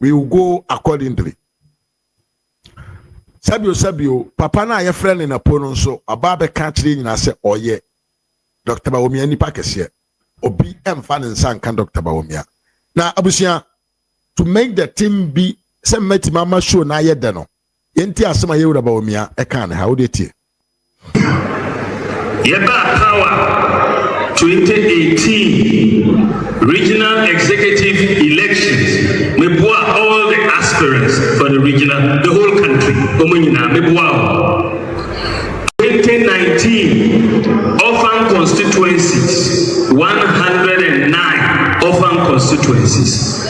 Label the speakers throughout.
Speaker 1: we will go accordingly. Sabio, papa na ye friend in a pono so ababe country in say oh yeah. Dr. Bawumia ni pakese. Obi fan and san kan Dr. Bawumia. Na abusia to make the team be some meti mama show na ye de no. Yenti asema ye ura Bawumia e kan how dey tie.
Speaker 2: Yeba power 2018 regional executive elections. Me boa all the aspirants for the regional, the whole country. 2019 orphan constituencies, 109 orphan constituencies.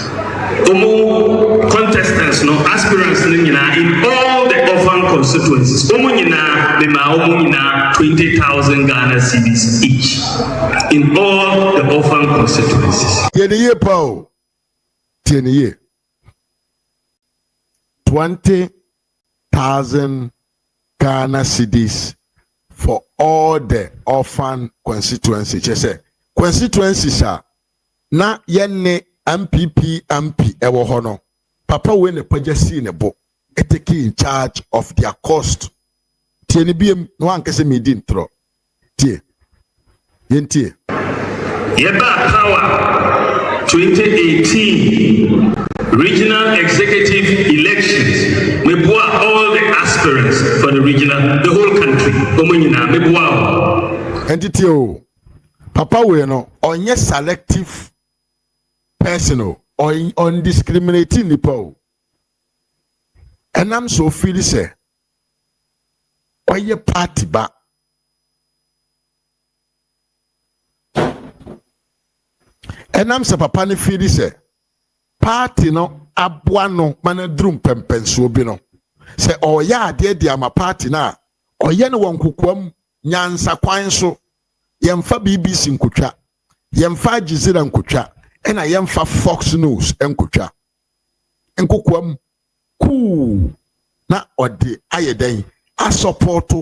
Speaker 2: Contestants, no aspirants in all the orphan constituencies. 20,000 Ghana cedis each in all the orphan constituencies.
Speaker 1: 20,000 Ghana cedis for all the orphan constituencies. Just say constituencies are na yenne MPP MP ewo hono. Papa we ne pajasi in a book. Take in charge of their cost. Tieni biem no ankese me di ntro. Tie. Yentie.
Speaker 2: Yeba power 2018 regional executive elections. Me boa all the aspirants for the regional, the whole country. Me boa.
Speaker 1: Entity o. Papa we no onye selective personal or undiscriminating nipo. And I'm so feel say why ye party back. And I'm so papa ni feel say party no abuano mana drum pempenso bi no. Say oh ya de ama party na oye no wonkokwam nyansa kwan so yemfa BBC nkotwa yemfa Agizira nkotwa ena yemfa Fox News nkotwa nkokwam cool na odi ayeden I support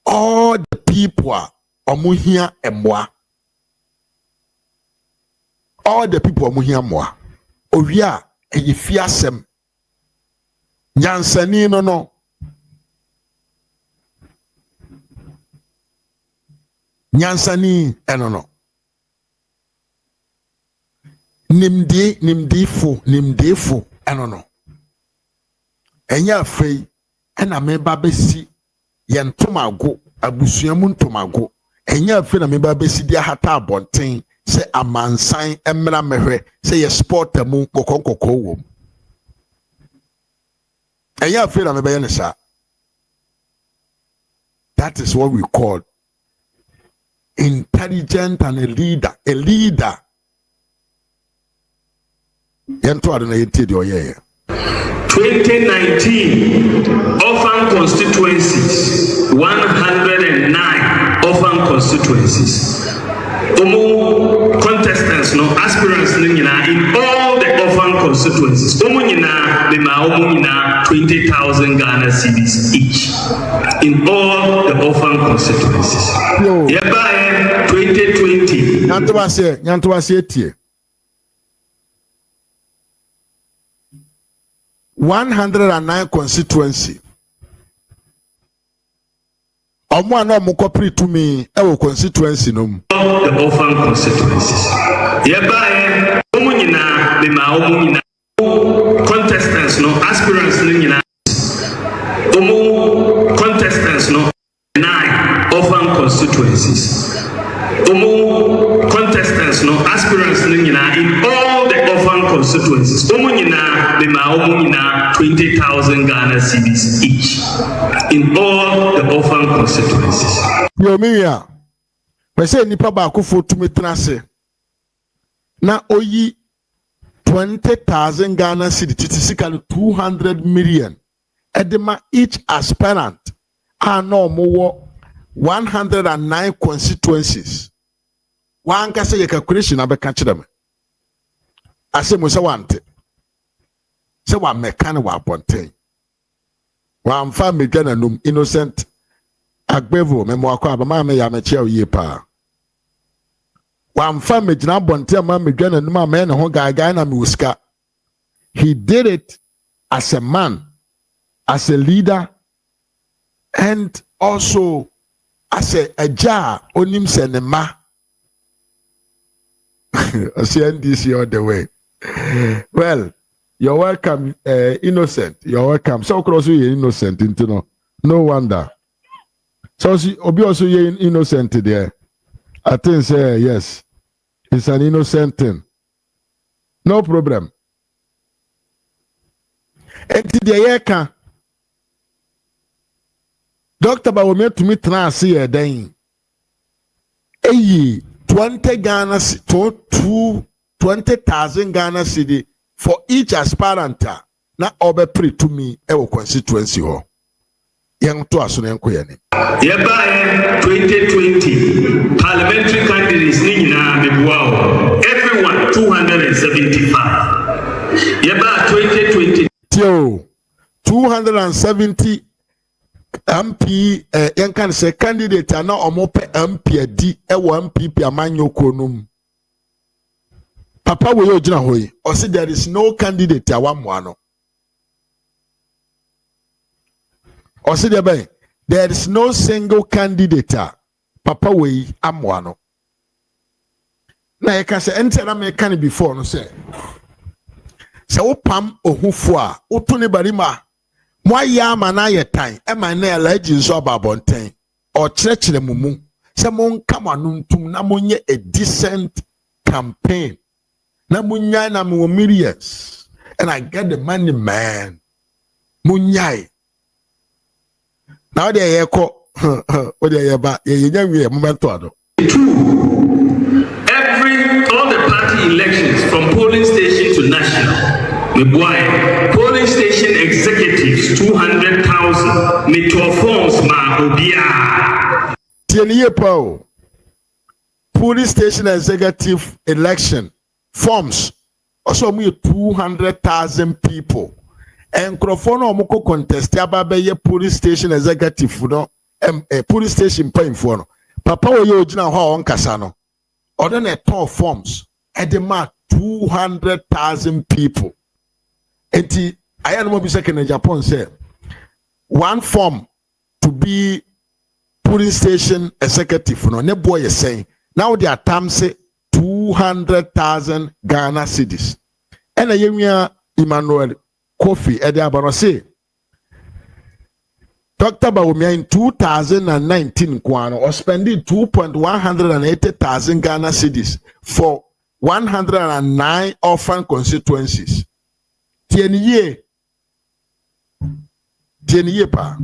Speaker 1: all the people omuhia emwa all the people omuhia emwa owia eyifi asem nyansani no nyansani enono nimdefo enono enya afei ena meba besi yentomago abusuamu ntomago enya afei na meba besi dia hata abonten se amansan emra mehwe se ye sport mu kokonkoko wom enya afei na meba ye ne sa. That is what we call intelligent and a leader. Yento adona yeti de oye.
Speaker 2: 2019 orphan constituencies, 109 orphan constituencies. Contestants, no aspirants in all the orphan constituencies. 20,000 Ghana cedis each in all the orphan constituencies. Hereby 2020.
Speaker 1: Nyantuwase tie. 109 constituency. Omo ana omo kopri to me e wo constituency no.
Speaker 2: The orphan constituencies. Hereby contestants, no aspirants contestants, no 9 orphan constituencies. Contestants, no aspirants in all the orphan constituencies. 20,000 Ghana cedis each in all the orphan constituencies.
Speaker 1: Bawumia, we say nipa ba akufo tumi trase na oyi 20,000 Ghana cedis statistically 200 million edema each aspirant and no more 109 constituencies. One can say a calculation of a catch them. I say, Musa want so one mechanic wa ponte. One family gananum innocent agbevo memoir mama ya mechia ye pa. One family na bonte mama gananum man ho gaga na muska. he did it as a man, as a leader, and also as a jar onim senema. I see NDC all the way. Well, you're welcome, innocent. You're welcome. So close you innocent, no wonder. So Obi also you innocent there. I think say yes, it's an innocent thing. No problem. And the can Dr. Bawumia to me transi a day. 20 Ghana 20,000 Ghana cedi for each aspirant na obe pre to me e constituency ho. Yang to aso na enko yene.
Speaker 2: Yeba 2020 parliamentary candidates ni nyina mebuao. Everyone 275. Yeba 2020 270 MP yan kan say candidate na omope MP adi e wo MPP amanyoko num. Papa we ogina hoyi or say there is no candidate awamwa no. Or say there is no single candidate papa we amwa no. Na ye kan say enter na me kan before no say wo pam ohufo a woto ne barima mo ya mana ye tan e man na alaji nso ababonten o kyerɛkyerɛ mumu sɛ mon kama nuntum na monye a decent campaign na munyai na mo millions and I get the money man munyai now they yeko what they ba ye nyawe moment to ado. All the party elections from polling station to national, polling station executives 200,000, forms ma obia.
Speaker 1: Tieniye Paul, polling station executive election forms also me 200,000 people. And Crofono Moko contest Ababe police station executive no police station paying for no. Papa wo yo jina ho on kasano. Other than 12 forms, at the mark 200,000 people. And I am not second in Japan say one form to be police station executive. No, ne boy is saying now their term say 200,000 Ghana cedis. And I Emmanuel Kofi Ediabano say Dr. Bawumia in 2019 or spending 2,180,000 Ghana cedis for 109 orphan constituencies. Tieniye pa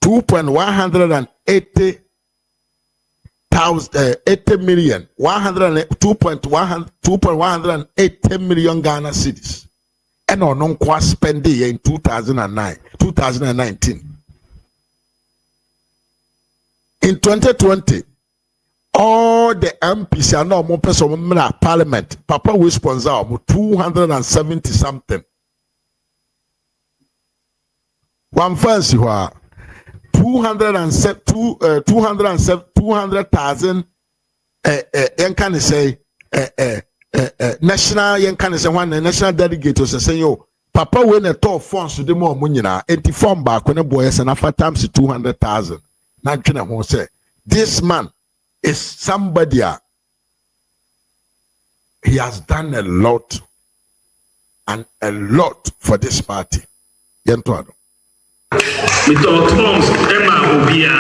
Speaker 1: 2.180 million 2.180 million Ghana cedis. And on kwa spend in 2019. In 2020, all the MPs are now more person parliament. Papa will sponsor 270 something. One fancy 200,000 can say national yen can say one national delegate was say yo papa when a top funds to the more money na 84 back when a boy and after times 200,000 na kina ho say this man is somebody he has done a lot and a lot for this party yen to ado
Speaker 2: me to Tom's Emma Obia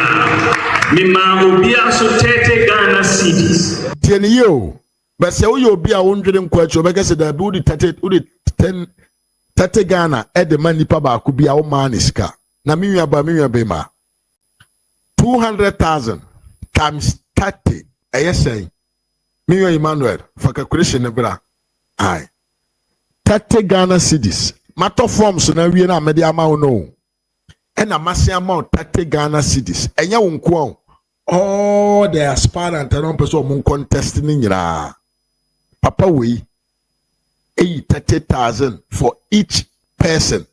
Speaker 2: me ma Obia so 30 Ghana cedis
Speaker 1: tieni yo. But say you be a 100 kwacho because the building 30 Ghana at the money paba could be our man iska. Na minya bema 200,000 times 30. I say Minya Emmanuel for calculation nebra. Aye 30 Ghana cedis. Matter forms na we na media amount no. And a massive amount 30 Ghana cedis. Enya unko all the aspirant and person mun contesting nyira. Papa we 30,000 for each person.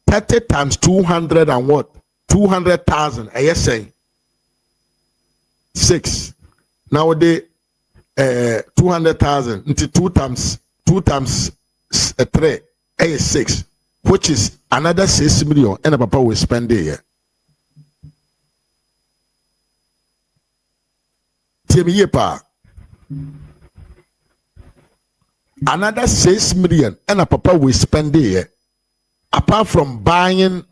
Speaker 1: 30 times 200 and what? 200,000. I say 6. Nowadays 200,000 into 2 times
Speaker 2: 2 times 3 is 6, which is another 6 million, and papa will spend a year. Another 6 million, and papa will spend a year. Apart from buying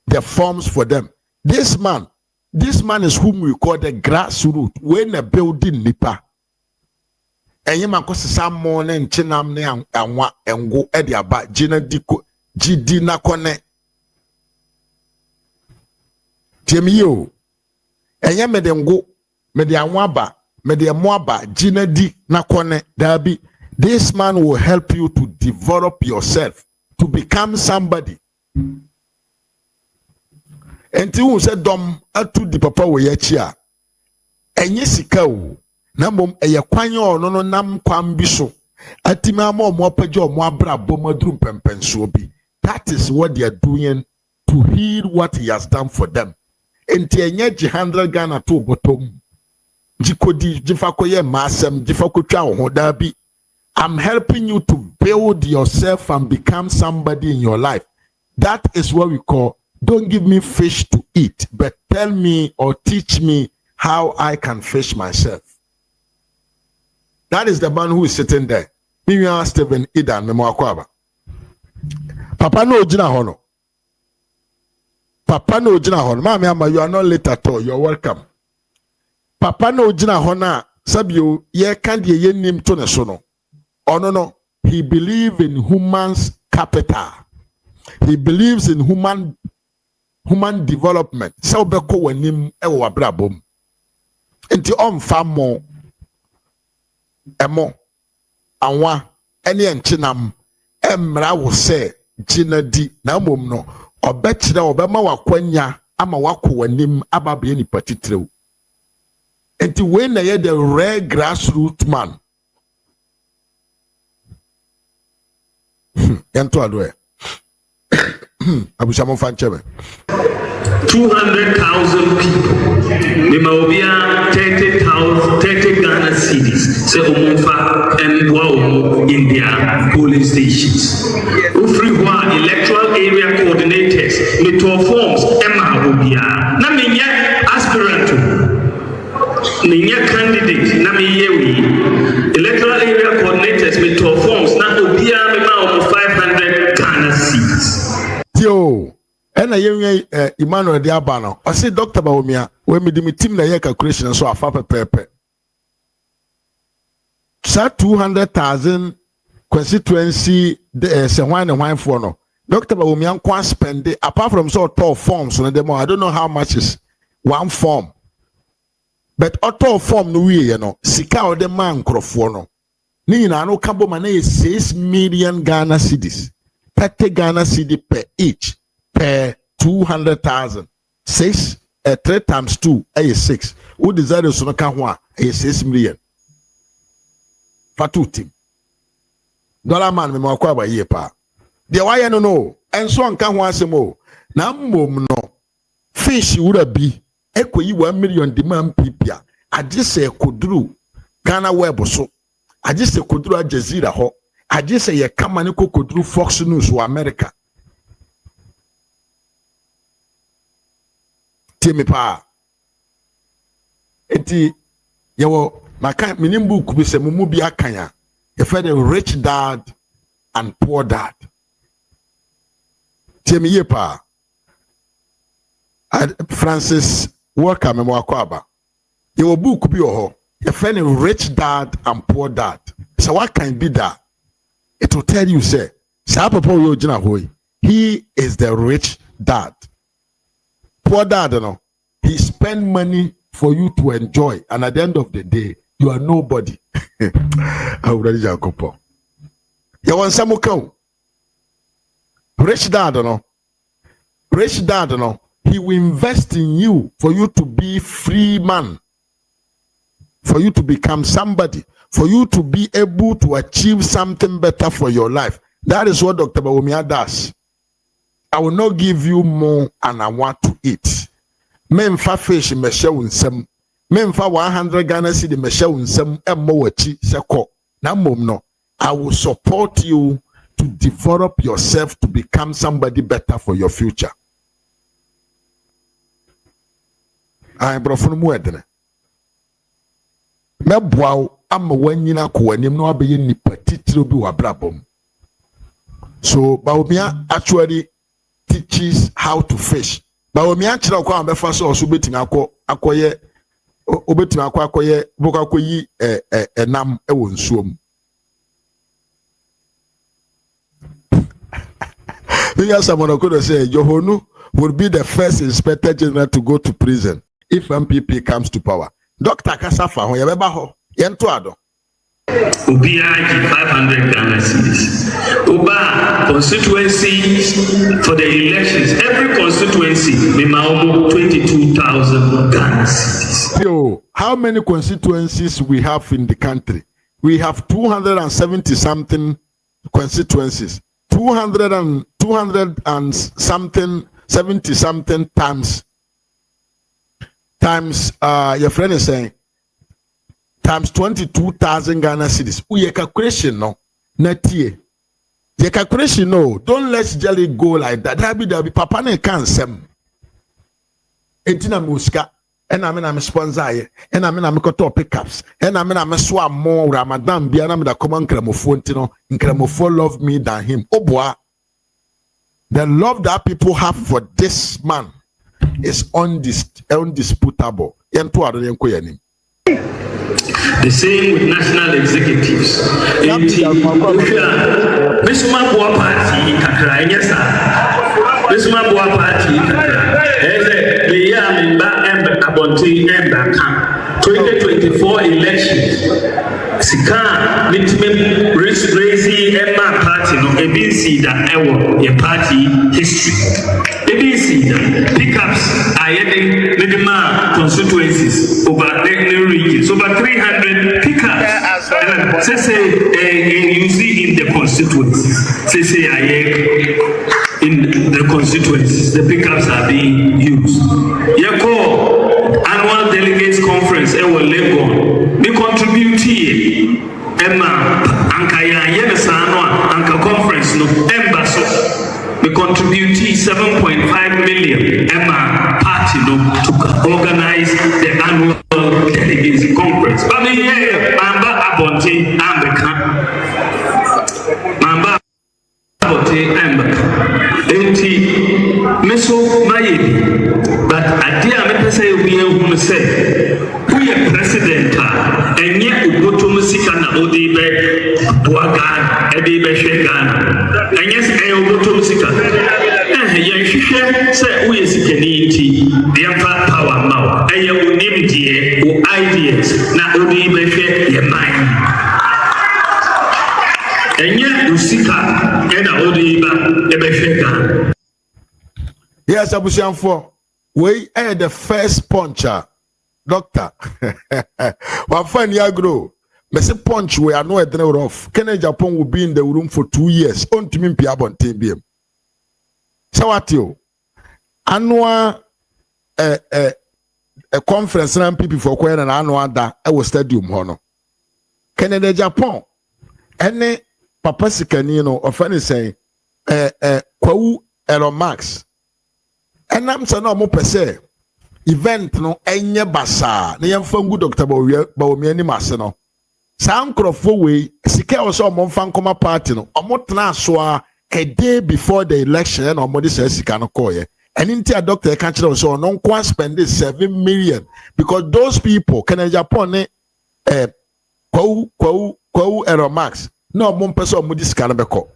Speaker 2: the forms for them, this man is whom we call the grassroots. When a building nipa, and you man cause some morning chinam ne anwa engo ediaba jina diko jidi na kone. Jemiyo, and ya medengo medi anwaba medi amwaba jina di na kone dabi. This man will help you to develop yourself, to become somebody. Enti who said dom atu di papa we yachia. Enye sika o. Na mom eye kwanyo no nam kwan bi so. Atima mo pagyo mo abrabo madrum pempenso bi. That is what they are doing to heal what he has done for them. Enti enye 100 Ghana to bottom. Jikodi jifakoye masem jifakotwa ho da bi. I'm helping you to build yourself and become somebody in your life. That is what we call, don't give me fish to eat, but tell me or teach me how I can fish myself. That is the man who is sitting there. Mimiya Stephen Idan Memoakwaba. Papa no ojina hono. Papa no ojina hono. Mami ama, you are not late at all. You are welcome. Papa no ojina hona. Sabio ye kandi ye nim to ne sono. Oh no, he believes in human's capital. He believes in human development. So beko wenim ewo abrabom. Enti famo emo anwa ene enchinam emra wo se jinadi na mom no obekire obema wakwanya ama wako wenim ababe ni patitrew. Enti we na ye the rare grassroots man. Yanto adwe. Abusha mo fanchebe.
Speaker 3: 200,000 people. Nimawobia 30 Ghana cities. Se omonfa and wow in their polling stations. Ufriwa electoral area coordinators. Mito forms Emma Obia. Na minye aspirant. Minye candidate. Na minye electoral area coordinators. Mito forms. Na Obia mema omo 500 Ghana cities.
Speaker 2: Yo. Ena yenye Emmanuel Diabano. I say Dr. Bawumia, when me di mi team na ye calculation so afa pepepe. Sa 200,000 constituency se wan and wan for no. Dr. Bawumia kwan spend it, apart from so tall forms so them I don't know how much is one form. But auto form no we you know. Sika o de man krofo no. Ni nyina no kabo man 6 million Ghana cedis. 30 Ghana cedi per each. Per 200,000. 3 times 2 is 6. Who desire so no ka ho is 6 million. Fatu team. Dollar man me makwa ba ye pa. De why no. Enso anka ho asemo. Na mmom no. Fish wura bi ekoyi 1 million demand pipia. Agise koduru Ghana web so. Agise koduru Al Jazeera ho. Agise ye kamane koduru Fox News wa America. Timi pa eti yawo maka minim book bi se mumu bi akanya e fe the rich dad and poor dad. Timi ye pa Francis Walker memo akwaba yawo book bi oho e fe the rich dad and poor dad. So what can be that? It will tell you say sa papa yo gina hoy, he is the rich dad. Poor dad, no, he spend money for you to enjoy, and at the end of the day, you are nobody. I already Jacopo. You want some cow? Rich dad, no, he will invest in you for you to be free man, for you to become somebody, for you to be able to achieve something better for your life. That is what Dr. Bawumia does. I will not give you more and I want to eat. Memfa fish meshe unsem. Memfa 100 Ghana cedi meshe unsem emmo wachi seko. Na mom no.
Speaker 1: I will support you to develop yourself to become somebody better for your future. I brofunu mu edene. Meboa ama wanyina ko anim no abeye nipa titiro bi wa brabom. So Bawumia actually teaches how to fish. Bawumia chira kwa ambefa so oso betimi akoye obetimi akoye boka koyi enam ewo nsuom. Yes, someone could say Johonu would be the first inspector general to go to prison if MPP comes to power. Dr. Kasafa, who you ever ho, Yentuado.
Speaker 3: Ubiaji 500 Ghana cedis. Uba constituency for the elections. Every constituency, Mimaumo 22,000 Ghana cedis.
Speaker 1: So, how many constituencies we have in the country? We have 270 something constituencies. 200 and something, 70 something times your friend is saying times 22,000 Ghana cedis. Your calculation no, not here. Your calculation no. Don't let jelly go like that. That be Papa ne can sem. Etina muska. And I'm a sponsor. And I'm a pickups. And I'm a swam more Ramadan. Be an the common Cremofontino. In Cremofo love me than him. Oh boy. The love that people have for this man is undisputable.
Speaker 3: The same with national executives. Mesuma Boa Party kakra nyesa. Mesuma Boa Party kakra. Eze leya memba emba abonti emba kan. 2024 elections. Sika mitime raise emma party no ebinsi da ewo ye party history. Ebinsi da pickups ayede medima constituencies over the regions over 300 pickups. Say you see in the constituencies. Say in the constituencies the pickups are being used. Yeko annual delegates conference ewo Legon. We contribute here. Emma anka ya yene sano anka conference no emba so we contribute 7.5 million Emma party no to organize the annual delegates conference. But me here mamba abonte ambeka mamba abonte ambeka enti meso mayebi but adia me pese obi ehun say who ye president enye ubotom sika na odibe boagan edibe hwegan enye sika ubotom sika ye hwehwe say who ye sika ni nti the power now eye unimdie o ideas na odibe hwe ye mind enye usika na odibe ebe hwegan.
Speaker 1: Yes, Abusianfo, we are the first puncher. Doctor, one fine year grow. Messi punch we are no a draw off. Agyapong will be in the room for 2 years. On to me, Piabon TBM. So what you annual a conference and people for quite an annual that I was stadium hono. Agyapong any Papa Sikanino or funny saying Kwau Elon Max. And I'm saying no more per se. Event no enye basa na yemfa ngu Dr. Bawumia ni mase no sa nkrofo we sika oso omfa nkoma party no omotena so a day before the election na omode sa sika no koye eni nti a doctor can kire so no nko spend 7 million because those people can Agyapong ne Kwau Elon Max no ompese omode sika no beko.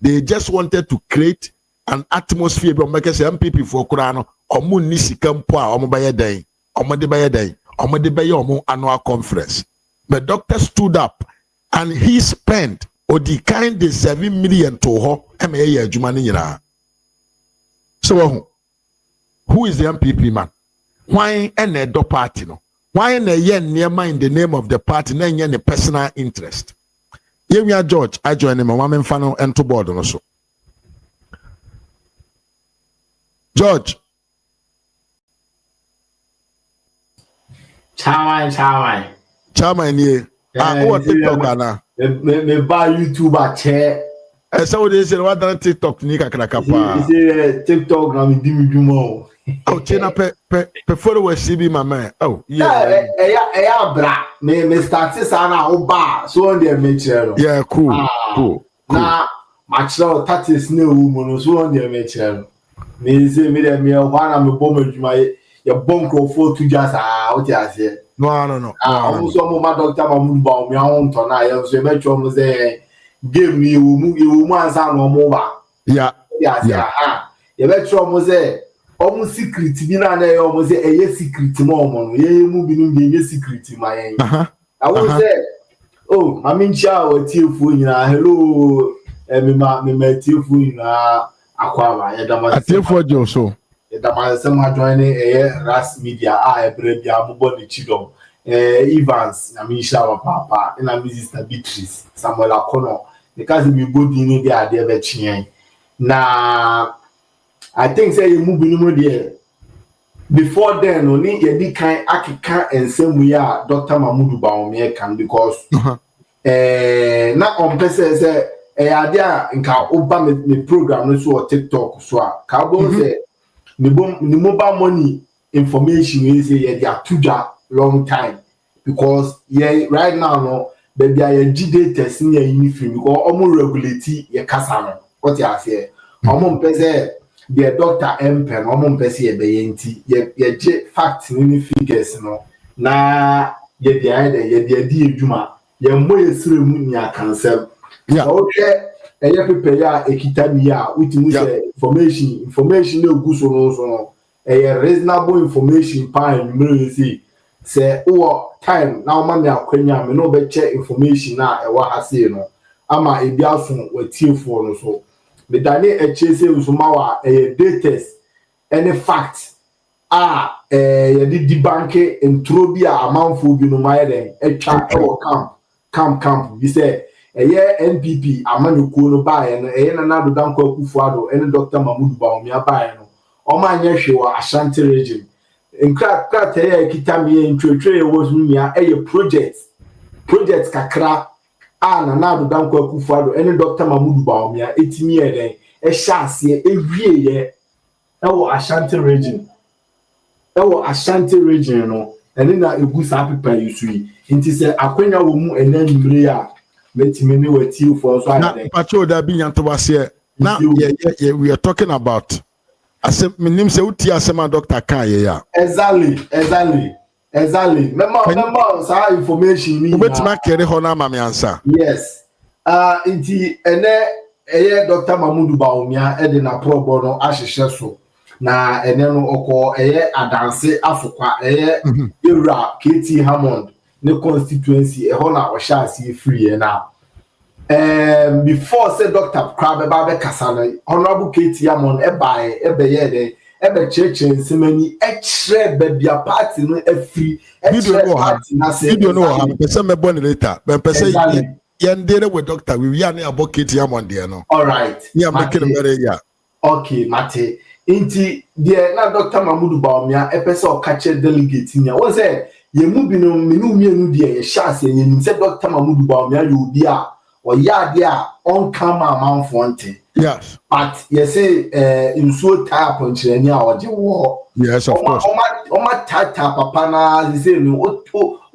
Speaker 1: They just wanted to create an atmosphere be make say MPP for kura no omo ni sika mpo a omo baye dan omo de baye omo annual conference. But doctor stood up and he spent the kind of 7 million to her MA adwuma ni nyina. So who is the MPP man? Why any do party no? Why na ye niema in the name of the party na nye ne personal interest? Yemia George I join him ma memfa no ento board no so. George.
Speaker 4: Chairman.
Speaker 1: Chairman ye. What TikTok ana?
Speaker 2: Me buy YouTube a chair.
Speaker 1: So they say what that TikTok ni kakra kapa.
Speaker 2: TikTok na me di me dwuma.
Speaker 1: Oh, chena pe follow CB my man. Oh,
Speaker 2: yeah. Bra. Me start sana oba so on the make.
Speaker 1: Yeah, cool.
Speaker 2: Na matchro tatis ne wo so on the make. Me say me dem me wana me bom adwuma ye bonkro to just what you say.
Speaker 1: No.
Speaker 2: Almost all my doctor Mahmoud Bawumia on tona ye so me twa mo say game ni wo mu ansa no mo ba.
Speaker 1: Yeah.
Speaker 2: Ye be twa mo say omu secret bi na na ye omu say eye secret mo omo no ye mu bi no be secret ma yen. I will say oh mami ncha o tiefu nyina hello me ma tiefu nyina akwa ye da ma
Speaker 1: tiefu jo so
Speaker 2: da ma se ma join ras media ebre bia bobo ni chidom Evans na mi ncha papa na mi sister Beatrice Samuel Akono because mi body ni dey ade be chien na I think say you move no there before then only ye di kan akeka ensem ya Dr. Mahmoud Bawumia kan because na on person say ade a nka oba me program no so on TikTok so a ka bo say ni mobile money information we say ye dey atuja long time because ye right now no baby I gide testing ye in film because omo regulate ye kasa no what you say omo person the doctor empen omo mpese ye be yenti ye je fact ni figures no na ye de di edwuma ye mo ye siremu ni akansem so eye pepe ya ekita mi ya utimu say information no gu so no reasonable information pa numero say o time na o ma me akwanya me no be check information na e wa hase no ama e bia so watiefo no so me dane echese usumawa dates any fact ye di bank intro bi a amanfo bi no mai den etwa camp bi say NPP amanyuko no bae no na nado danko akufo ado ene Dr. Mahmoud Bawumia bae no o ma anya hwe Ashanti region nkra te kitami ntwetwe wo sunya project kakra na nado danko akufo ado ene Dr. Mahmoud Bawumia etimi eden ehyaase ewie ye ewo Ashanti region no ene na egu sa pepa yusui nti se akwanya wo mu enanimre ya metimi ne wati for so
Speaker 1: na pacho da bi nyanto wase na we are talking about asem minim se uti asema doctor kan ye ya
Speaker 2: exactly memo sa information ni
Speaker 1: ubetima kere ho na mame ansa
Speaker 2: yes nti ene Dr. Mahmoud Bawumia e de na probo no ahyehye so na ene no okọ adanse afokwa ewura KT Hammond ne constituency ho na o sha ase free na before say Dr. Krabbe Babe Kasana honorable KT Hammond ebe cheche nsemani ekre bebia party no free
Speaker 1: video no ha pese me born later ben pese yendere with doctor we ya na about KT Hammond there no
Speaker 2: all right
Speaker 1: yeah making very yeah
Speaker 2: okay mate inti there na Dr. Mahmoud Bawumia epese o kache delegate nya won say ye mu bi no menu mienu there ye shase ye nim say Dr. Mahmoud Bawumia you be a or ya dia on camera man fonte
Speaker 1: yes
Speaker 2: but you say in so type on cheni a oje wo
Speaker 1: yes of course
Speaker 2: o ma tata papa na say no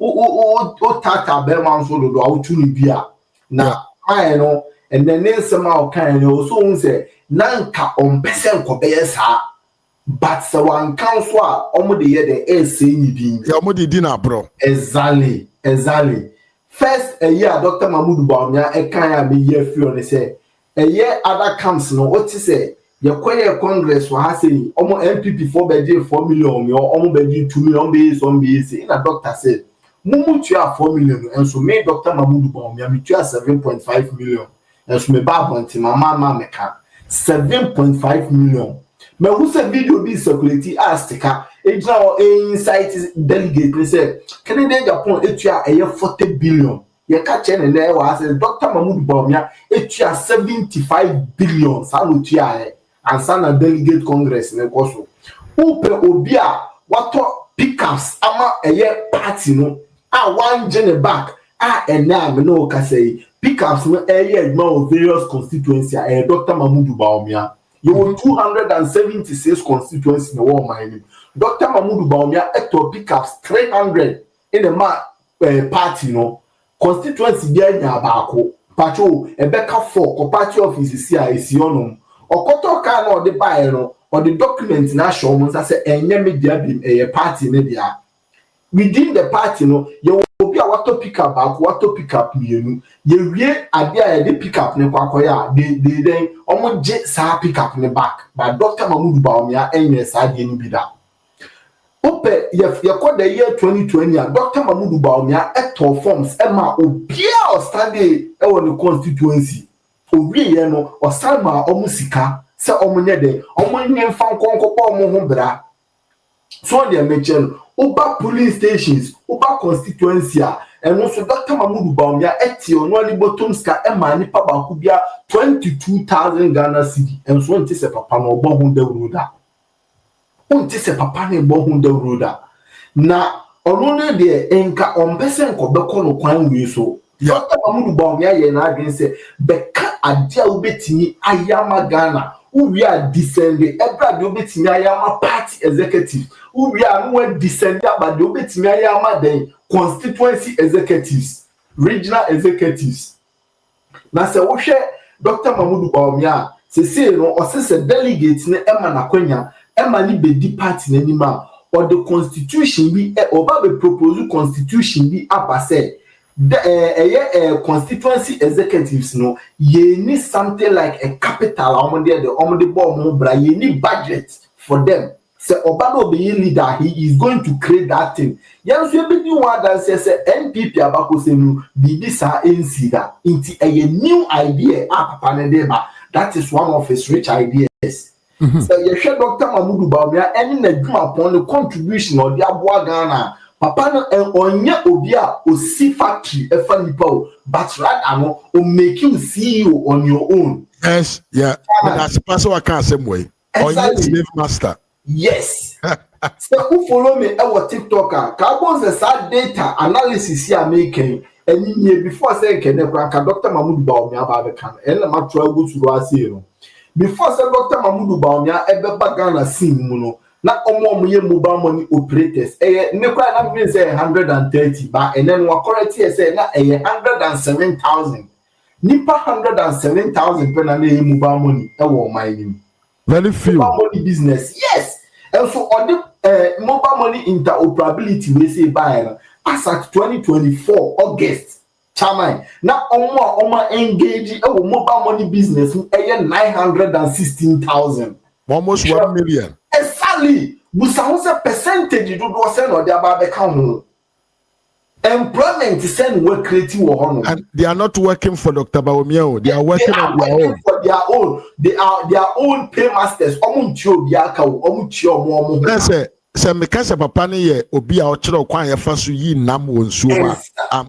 Speaker 2: o tata be man so do a utu ni bia na ai no and then nsema o kan no so un say nanka on person ko be sa but so one council a omo de ye de say ni din
Speaker 1: ya omo de din na bro
Speaker 2: exactly first a year Dr. Mahmoud Bawumia e kan ya be year free on say a year other camps no what say ye kwaye congress wa ha say omo MPP for be 4 million yo omo be 2 million be some be say na doctor said mumu tua 4 million and so me Dr. Mahmoud Bawumia me tua 7.5 million and so me ba bonti mama meka 7.5 million me who say video be circulate astika ejna insight delegate say Canada Agyapong etua 40 billion ye ka che ne wa say Dr. Mahmoud Bawumia etua 75 billion sa no tua ansa na delegate congress ne koso upe obi a wato pickups ama party no a one gene back
Speaker 4: and now me no can say pickups no area of various constituency Dr. Mahmoud Bawumia. You want 276 constituencies in the war mining. Dr. Mahmoud Bawumia to pickups 300 in the party no constituency there nyabako pacho ebeka 4 ko party office si a esionum okoto ka na ode buy no or the document na show mo say enye media bi party ne dia within the party no you obi a wato pick up back wato pick up mienu ye wie ade a ye pick up ne kwakoya they then omo je sa pick up ne back but Dr. Mahmoud Bawumia enye sa de ni bi da ope ye call the year 2020 Dr. Mahmoud Bawumia eto forms ema obi a o stand e won the constituency owie ye no o stand ma omo sika se omo nye de omo nye mfa nkonkopo omo ho bra so they mention Uba polling stations, Uba constituency, and also Dr. Mahmoud Bawumia eti onwali bottom ska ema nipa ba kubia 22,000 Ghana cedi and so nti se papa no bo hunde roda. Nti se papa ne bo hunde roda. Na ono ne de enka ompese nkobeko no kwan wi so. Dr. Mahmoud Bawumia ye na adwen se beka ade a ubetimi ayama Ghana. We are descending. Every obetimi ayama party executive. We are no descending, but the obetimi ayama then constituency executives, regional executives. Na se wo hwe Dr. Mahmoud Bawumia se no o se delegate ne ema na kwanya ema ni bedi party na nima or the constitution bi oba be propose constitution bi apase the constituency executives no ye need something like a capital on the bomb bra ye need budget for them say oba no be leader he is going to create that thing yan so be new one that say NPP abako say no bibi sa NC da inti a new idea papa ne dey ba that is one of his rich ideas. So ye share Dr. Mahmoud Bawumia any na dwuma upon the contribution or the aboa Ghana papa no onye obi a osi factory efa nipa o but rather no o make you CEO on your own.
Speaker 2: Yes, yeah. That's person I can't say way. Onye slave master.
Speaker 4: Yes. So who follow me our TikToker carbon the sad data analysis here making and before saying can Dr. Mahmoud Bawumia ba be kan and ma try go to ase no before say Dr. Mahmoud Bawumia ebe ba Ghana sim mu no na omo ye mobile money operators ne kwa na mean say 130 but and then wa correct here say na 107,000 nipa 107,000 pe na ye mobile money e wo mining
Speaker 2: very few
Speaker 4: mobile money business yes and so on the mobile money interoperability we say by as at 2024 August chairman na omo engage e wo mobile money business e 916,000
Speaker 2: almost 1 million.
Speaker 4: Exactly. Busa percentage do say no dey aba be kan employment send work creative wo
Speaker 2: and they are not working for Dr. Bawumia. They are working on their own.
Speaker 4: For their own. They are their own paymasters. Omo nti obi aka wo, omo ti omo.
Speaker 2: Let's say me kasa papa ne ye obi a o kire kwan ye fa so yi nam wo nsuo ma.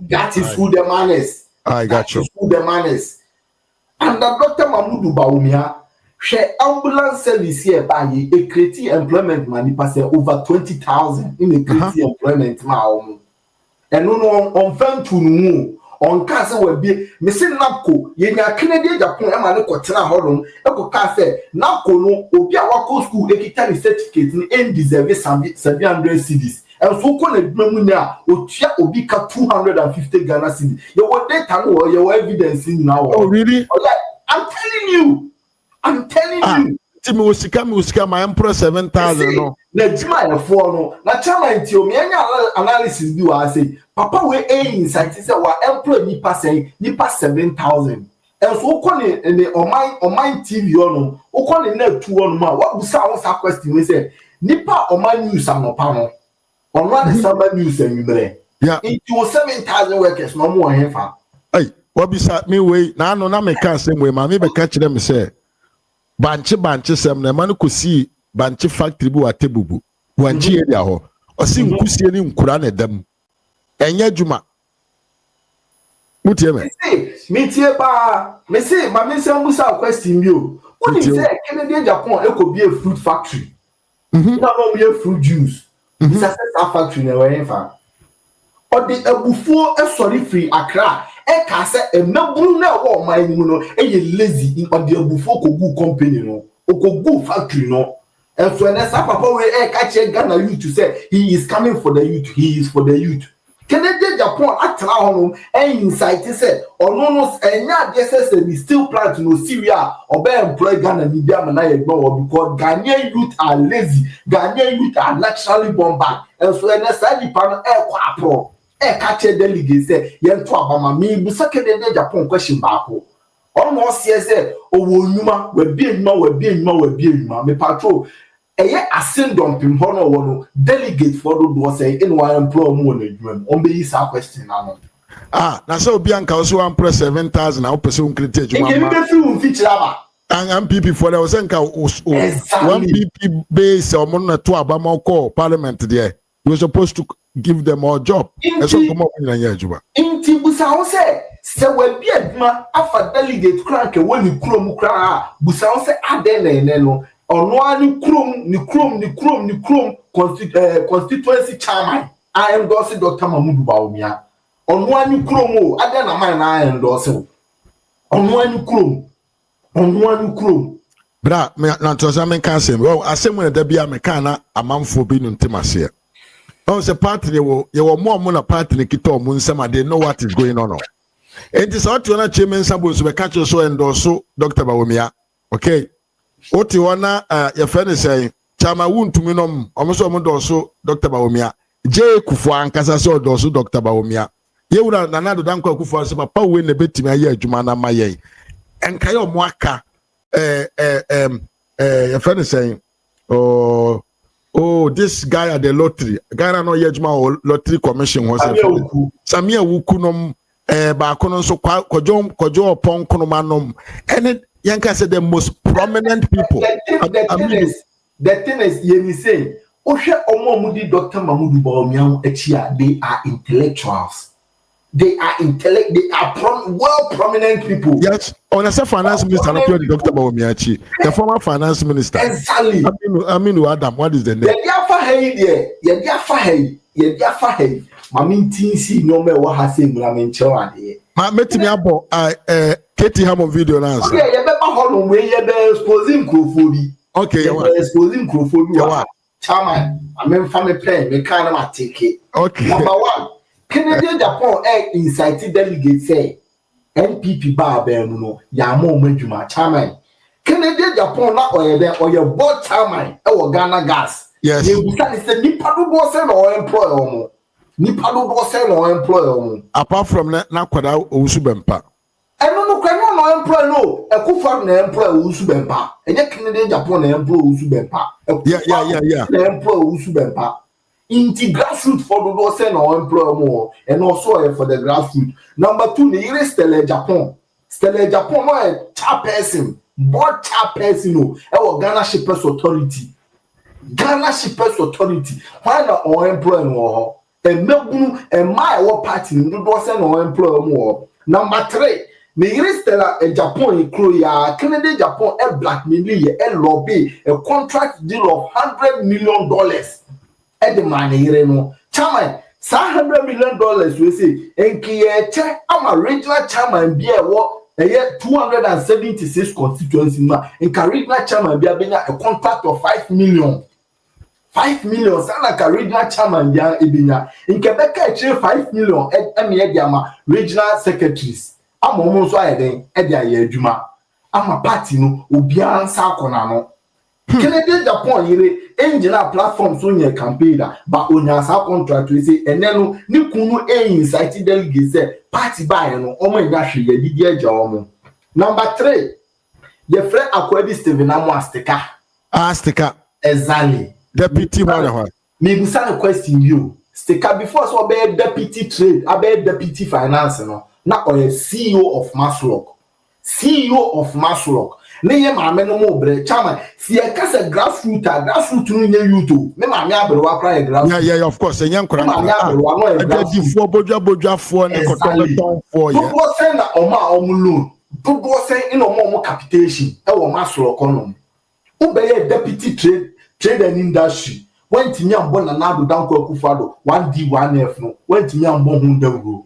Speaker 4: That is who the man is.
Speaker 2: I got you.
Speaker 4: Who the man is. And the Dr. Mahmoud Bawumia share ambulance service here by a creative employment money pass over 20,000 in a creative employment ma and no on fan to no on case we be missing napco ye nya Canadian Agyapong e ma ne kwotena hodon e ko ka say napco no obi a wako school e kita ni certificate ni en deserve 700 cedis and so ko na dwuma nya otua obi ka 250 Ghana cedis ye wo data no ye wo evidence ni now.
Speaker 2: Oh really?
Speaker 4: I'm telling you.
Speaker 2: Timi usika my emperor 7,000 no.
Speaker 4: Na jima ya for no. Na chama nti o me anya analysis bi wa say papa we insight say wa employ nipa 7,000. And so ko ne oman TV no. O ko ne na tu no ma wa busa won sa question we say nipa oman news anopa no. Onwa the summer news anwumere.
Speaker 2: Yeah.
Speaker 4: Into 7,000 workers no mo hefa.
Speaker 2: Hey, what bisa me we na no na me ka same way ma me be ka kire me say banche sem na man ko si banche factory bi wa tebubu wanchi area ho o si nkusie ni nkura na dam enya djuma mutie me
Speaker 4: tie ba me say ma me say musa question bi o woni say Canadian Agyapong e ko bi a fruit factory na no me fruit juice it's a factory na we fa or the ebufuo sorry free Accra e ka say e maburu na wo man mu no e lazy or the ebufuo kogu company no okogu factory no and so na sa papa we e ka che Ghana youth to say he is coming for the youth, he is for the youth. Canada Japan atra hono e insight say ono no enya de say we still plant no Syria or be employ Ghana ni bia na ye gbo because Ghanaian youth are lazy, Ghanaian youth are naturally born bad and so na sa di pa no e kwa apro e ka che delegate say ye nto abama me bu Canada Japan question baako almost say owo nyuma we bi enuma me patrol eye ascendant pim hono wono delegate for do say in one employ mu na adwuma on be is a question na
Speaker 2: na so obi anka so 1.7,000 na opese uncreate adwuma ma
Speaker 4: e fi un feature aba
Speaker 2: and MPP for the senka one PP base or na to abama call parliament there you supposed to give them all job so come up in adwuma
Speaker 4: inti busa wo se we bi adwuma afa delegate crank we ni krom kra busa wo se ade na no ono ani krom constituency chairman I endorse Dr. Mahmoud Bawumia ono ani krom o ade na man na endorse ono ani krom
Speaker 2: bra me na to say men kan say well asem na da bia me kan na amanfo bi no ntemase o se party ye wo mo na party ne kita o mo nsema they know what is going on. It is out to na chairman sabo so be catch so endorse Dr. Bawumia okay oti wana ya fene say chama wuntumi nom omoso omodoso Dr. Bawumia je kufu ankasa so odoso Dr. Bawumia yewura nanado danko kufu so papa we ne betimi aye adwuma na maye enkaye omo aka ya fene say oh this guy at the lottery Ghana no yejuma lottery commission was Samia Wuku nom ba kono so kojo opon kono manom and Yanka said the most prominent people.
Speaker 4: The thing is, you say, Osha Omomudi Dr. Mahmoud Bawumia Echia, they are intellectuals. They are well prominent people.
Speaker 2: Yes, on a finance minister, not Dr. Bawumia, the former finance minister.
Speaker 4: Exactly.
Speaker 2: I mean, Adam, what is the name?
Speaker 4: Yafa Mamin Tinsi no me wa hase mulamin chawade.
Speaker 2: Ma metimi abo Katie Hammond video na answer.
Speaker 4: Okay, you better hold on we you be exposing crofodi.
Speaker 2: Okay, you
Speaker 4: are exposing crofodi. You chairman, I mean family plan, me kind of take it.
Speaker 2: Okay.
Speaker 4: Number one, Canadian Japan incited delegate say NPP bar be no ya mo madwuma chairman. Canadian Japan na oye board chairman e Ghana gas.
Speaker 2: Yes.
Speaker 4: You say nipa do bo say no employ omo. Nipa do bo say no employ omo.
Speaker 2: Apart from na kwada owusu bempa.
Speaker 4: No kwano no employ no. Ekufa na employ owusu bempa. Eje Canadian Japan na employ owusu bempa.
Speaker 2: Yeah.
Speaker 4: Na employ owusu bempa. Inti grassroots for do say no employ omo. And also for the grassroots. Number 2, the ire Stella Japan. Stella Japan no a chairperson, board chairperson no. E Ghana Shippers Authority. Ghana Shippers Authority. Why not on employ no? And Melbourne and my party no say no employ more. Number 3, me Stella Japan in Korea, Canada Japan a blackmail a lobby a contract deal of $100 million. At the money no. Chairman, $100 million we say and kiye I'm a regional chairman be a what a year 276 constituency ma and regional chairman be a contract of $5 million. 5 million sana ka regional chairman bia ebinya in Quebec e 5 million e diama regional secretaries amomo so ayeden e dia ye adwuma ama party no obia ansa akona no Canadian Japan yire engineer platform so nye campaign da ba onya sa contract we say eneno ni kunu incite delegate say party buy no omo nya hwe ye didi agya omo. Number 3, ye friend Akwadi Steven Amwastika exactly
Speaker 2: Deputy Manager.
Speaker 4: Maybe some question you. Stika before so be deputy trade, be deputy finance no. Na or CEO of Maslock. CEO of Maslock. Ne ye maame no mo bre chairman. Si e ka se grassroots no nye YouTube. Me maame abrewa kra grassroots.
Speaker 2: Yeah, of course. Enyan kra.
Speaker 4: Maame abrewa no e
Speaker 2: grassroots. Bodwa ne kotobeton for ye.
Speaker 4: Dodo say na omo loan. Dodo say in omo capitation. E wo Maslock no. Ube ye deputy trade and industry. When Timmy and Bon and Nado Danko Kufado, 1D, 1F, no, when Timmy and Bon Hundero.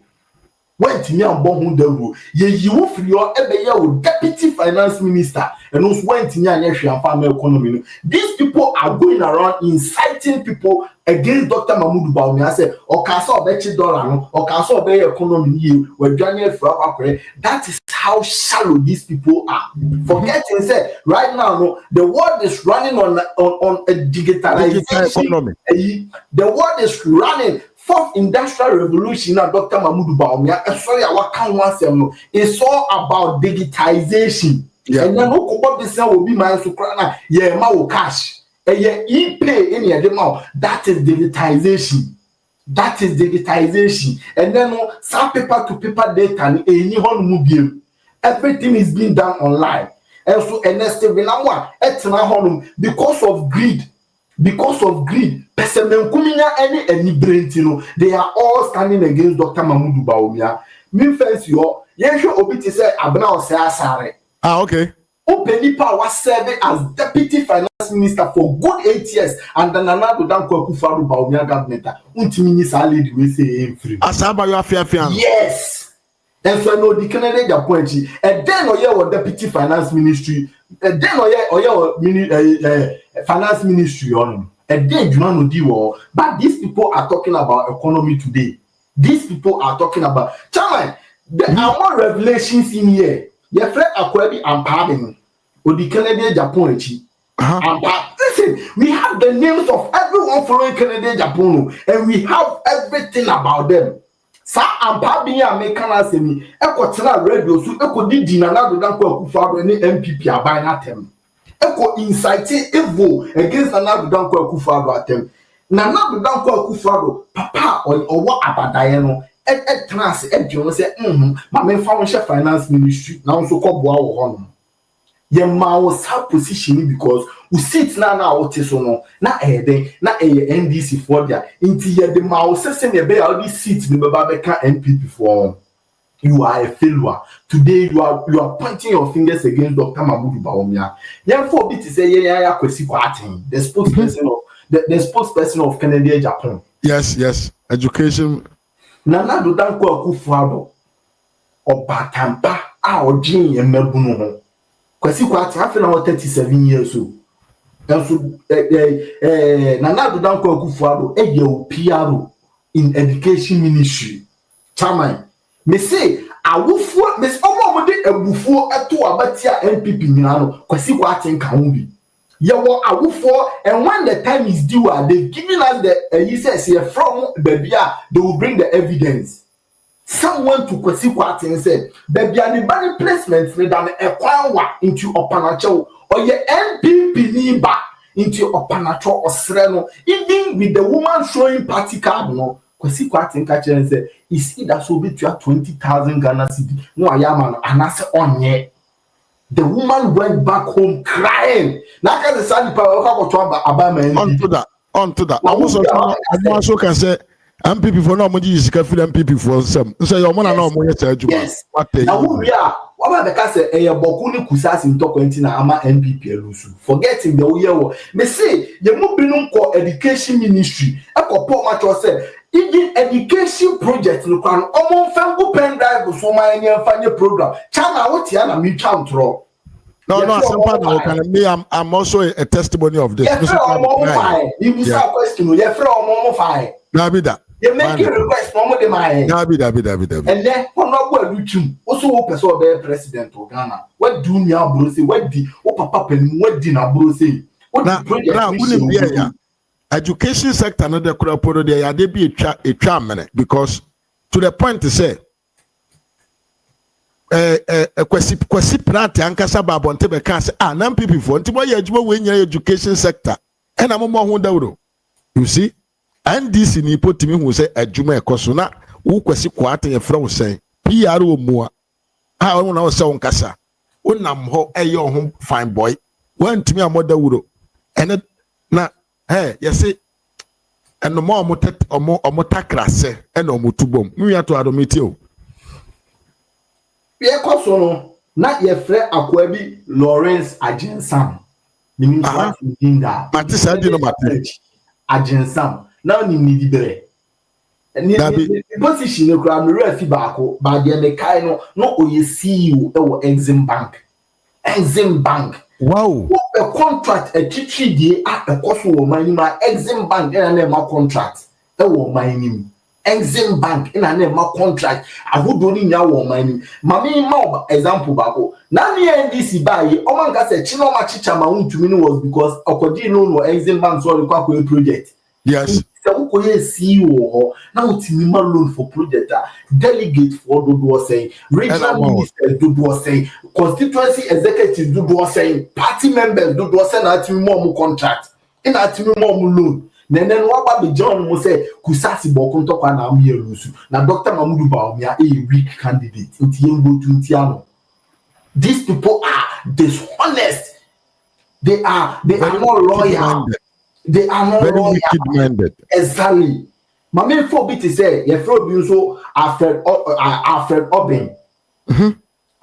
Speaker 4: When Timmy and Bon Hundero, you will free your every year with deputy finance minister, and those when Timmy and Yashi and farmer economy. These people are going around inciting people against Dr. Mahmoud Bawumia. Say, or Castle Betty Dollar, or Castle Bay economy, where Daniel Frapper. That is how shallow these people are. Forgetting, say, right now, no, the world is running on a digitalization
Speaker 2: economy.
Speaker 4: The world is running. Fourth industrial revolution now, Dr. Mahmoud Bawumia. Sorry, I can't want to. It's all about digitization.
Speaker 2: Yeah.
Speaker 4: And then who could this will be my sukrana? Yeah, ma cash. And yeah, e-pay in your demo. That is digitization. That is digitization. And then some paper to paper data and any mobile. Everything is being done online. And so because of greed. Because of greed, they are all standing against Dr. Mahmoud Bawumia. Me first yo, sure obiti say abna o say asare.
Speaker 2: Okay.
Speaker 4: Openi pa was serving as deputy finance minister for good 8 years, and then another Danko Akufo-Addo Bawumia government. Untimi ni salary we say free.
Speaker 2: Asaba you afia.
Speaker 4: Yes. And so no the Canadian Agyapong, and then oye deputy finance ministry, and then oye finance ministry on. And then you know deal. But these people are talking about economy today. These people are talking about Chairman. There are more revelations in here. Your friend Akwebi and pardon or the Canadian Agyapong. Listen, we have the names of everyone following Canadian Agyapong, and we have everything about them. Sa ampa biya make kana semi e ko tena radio so e ko di na do Danko Akufo-Addo ni MPP aban na tem e ko incite evil against Danko Akufo-Addo atem na do Danko Akufo-Addo papa owo abadaye no e trans e dwon say ma me fa won finance ministry na so ko boa wo ho no ye ma was her position because we sit na what so no na NDC for there inti ye the ma was say ne be all this seat ni baba be ka MPP for you are a failure today. You are pointing your fingers against Dr. Mahmoud Bawumia. Yan for bit say ya kwesi kwaten the spokesperson of Canadian Agyapong.
Speaker 2: Yes education
Speaker 4: na do Danko Akufo-Addo obatampa a odin ye mabunu ho kwesi kwaten afi na 37 years old. And so na do Danko Akufo-Addo PRO in education ministry. Chairman, me say awufo me omo de abufuo eto abatia MPP nyano kwesi kwaten kan ho bi. Ye wo awufo, and when the time is due, they've given us the he says here from Babia, they will bring the evidence. Someone to kwesi kwaten say Babia ni bani placement me dan ekwanwa into opanacho or ye MPP ni ba into opanacho osreno, even with the woman showing party card no kwesi kwaten ka chere say is either so be 20,000 Ghana cedi no ayama no anase onye. The woman went back home crying. Onto
Speaker 2: that. I also can say MPP for no money is MPP for some. So your money no money
Speaker 4: yes. Now we are. What about the case? Bokuni kusas in Tokwentina ama MPP elusu. Forgetting the year. Me say the mobile ko education ministry. Eko po macho say even education project no kan omo fango pen drive so my any program. Chana what ya na me chantro.
Speaker 2: No, I'm also a testimony of this.
Speaker 4: You question. You make a request. And then one not what do also person be president of Ghana. What do you bro say? What the papa what dinner bro say?
Speaker 2: Now, education sector no the crop there they be a charm because to the point to say kwesi prate ankasa babonte be kan say na MPP for nti boy adwuma we nya education sector e na mo ho dawro you see NDC ni potimi hu say adwuma ekoso na wo kwesi kwate ye fra wo sen PRO mu a won na wo say won kasa wonam ho eye ho fine boy wantimi amodawro ene na yes eno mo omotakrase ene omotubom nwa to adometi o
Speaker 4: ye koso na ye frɛ Akwabi Lawrence Agyensam meaning what in that
Speaker 2: Matisa di no matter
Speaker 4: agyensam na ni di bere ni position no kra me refi baako ba de me kai no oye CEO e wo Exim Bank
Speaker 2: wow
Speaker 4: a contract a titri die a koso wo man ma Exim Bank na ma contract e wo man nim Exim Bank na ma contract ahodo ni nya wo man nim ma me ma example baako na ni NDC baye o man ka se chino ma chicha ma untumi no was because akodi no Exim Bank so re kwa project.
Speaker 2: yes
Speaker 4: So we CEO now ultimate loan for project delegate for do saying regional ministers do saying constituency executive do saying party members do saying that more contract in that more loan then what be John mo say kusasi bokonto kwa na amye lusu na Dr. Mamudu Bawumia a weak candidate nti yengo tu ntiano. These people are dishonest, they are not loyal. They are not
Speaker 2: very wicked-minded.
Speaker 4: Exactly. My main phobia is say you throw so Alfred Obin.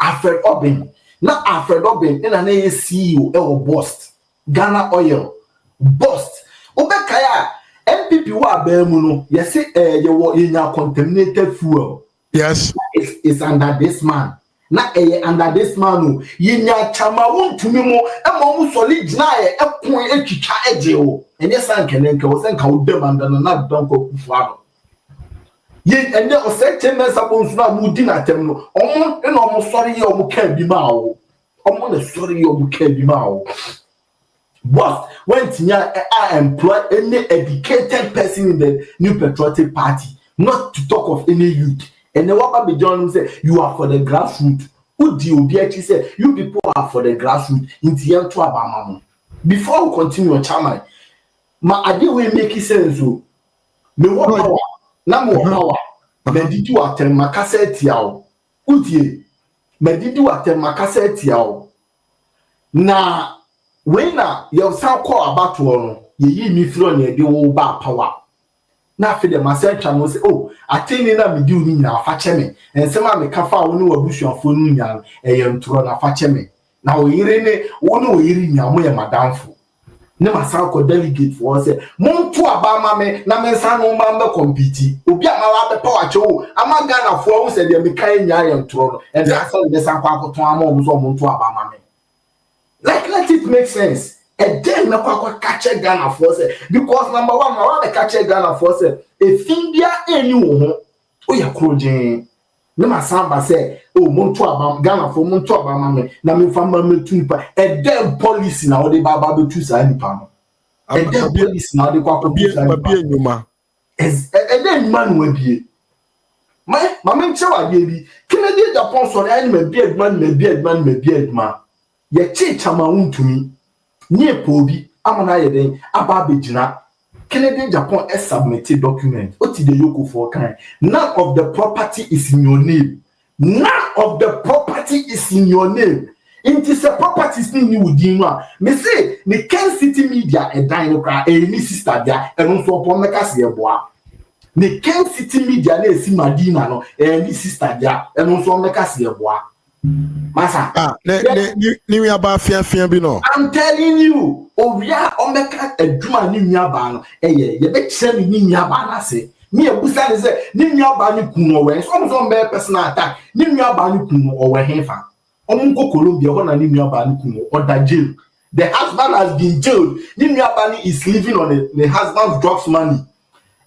Speaker 4: Alfred Obin. Not Alfred Obin. In an CEO or bust. Ghana Oil bust. Obekaya MPP wa bemuno. You say you were in your contaminated fuel.
Speaker 2: Yes.
Speaker 4: It's under this man. Na under this man yinya chama wontumi mo ema mo solid na epon etwitwa eje o enye sankenenke o senka wo dem anda na donko kufuado ye enye o se teme sabonsu na mu di na tem no omo na omo sori ye omo ka bi ma o omo na sori ye omo ka bi ma o but when tinya employ any educated person in the New Patriotic Party, not to talk of any youth. And then what Baby John say, you are for the grassroots. Who do you actually say, you people are for the grassroots in the end to Abama. Before we continue, Chairman, my idea will make sense. Me what power? Na more power. Me did you attend my cassette yao? Utie. Me did you attend my cassette yao? Na when you sound call about one, ye me throw near the old bar power. Na fe de masecha no say oh ateni na me di uni na fa cheme ensema me kafa woni wabusuafo nu nya ntro na fa cheme na oyire ne woni oyire nya mo ye madamfo ne masako delegate for say monto abama me na me nsa no ma mbe compete obi amawa be power chewo ama Ghana fo wo say de me kan nya ntro no and that's all the sanko akoton ama mo so monto abama me like let it make sense. And then na kwa catch Ghana for say because number one na wa catch Ghana for say if India any wo o ya krojen na masamba say oh monto abam Ghana for monto abam me na me fama me tunipa and then policy na odi baba be tu sa nipa no and then policy na odi kwa bi
Speaker 2: enyuma
Speaker 4: and then man we bie my men chewa bi Kennedy Japan so na me bi edman ye chi chama untumi nie pobi amana yeden aba begina Canadian Japan has submitted document oti the yoko for kind. None of the property is in your name. None of the property is in your name. It is a property in you dinwa me say the Ken City media e dan kra e ni sister dia e no so pon meka se eboa the Ken City media na esi Madina no e ni sister dia e no so meka se eboa Masa.
Speaker 2: Ni we about fear be no.
Speaker 4: I'm telling you, Ovia Omeka a drum ni nyaba no. Ye be kire ni nyaba na se. Me ebusa ni se ni nyaba ni kuno we. So be personal attack. Ni nyaba ni kuno o we hefa. Omunko Colombia ho na ni nyaba ni kuno or da jail. The husband has been jailed. Ni nyaba ni is living on the husband's drugs money.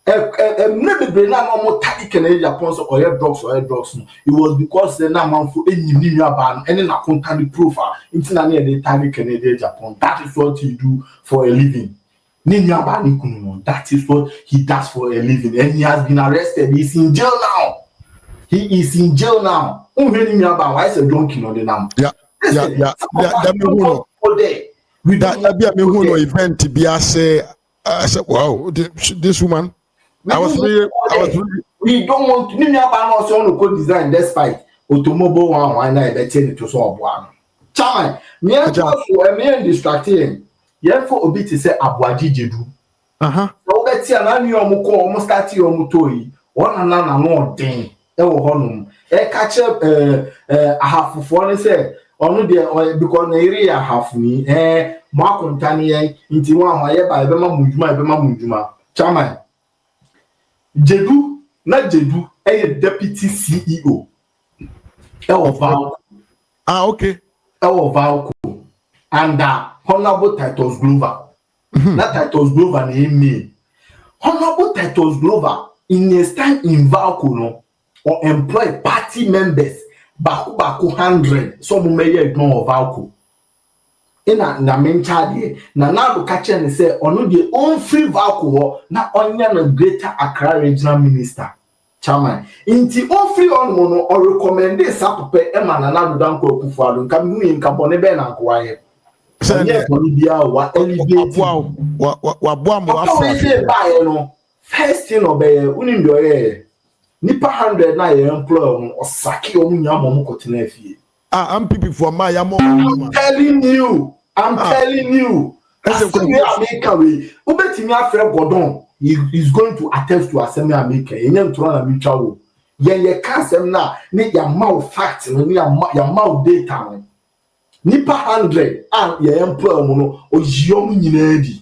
Speaker 4: Maybe na no tadi Canadian Japan so oil drugs. No. It was because the man for any new ban and na contact profile into na the tadi Canadian Japan. That is what he do for a living. That is what he does for a living, and he has been arrested. He's in jail now. He is in jail now. Why is a donkey on the name?
Speaker 2: Yeah. That me who event to be I say wow this woman. I was really
Speaker 4: we don't want to no design despite automobile one na be tell to so oboa. Chairman, me and distracting. For obi to say Abuaji Jedu. So beti anani omuko omo start omutoyi. Ona na no den. E wo honum. E ka che ahafufo ne say ono de because na area half ni mo akontane yen nti wa ho aye ba ebe ma mudwuma chairman Jedu deputy CEO of Valco.
Speaker 1: Okay.
Speaker 4: Of Valco and Honorable Titus Glover. That Titus Glover name Honorable Titus Glover in his time in Valco no or employ party members baku 100 some may ignore Valco. Na menchade na do catch and say ono the own free Valco na onya na Greater Accra Regional Minister chairman inti o free on no or recommend sapope e ma na do danko akufuado nka mu nka bone be na nko aye say bone bia wa elevate
Speaker 1: wa boa mo
Speaker 4: afọ say buy no first thing obey unim do ye nipa 100 na ye employ no osaki o mu nya mo kotena afie
Speaker 1: I'm people for my
Speaker 4: I'm telling you. I say America we ubetimi afre Gordon is going to attest to assembly America enyem tro na mutual wo ye ka asem na ne ya mau fact no ya mau data no nipa 100 and ye employ mo no ojiom nyina di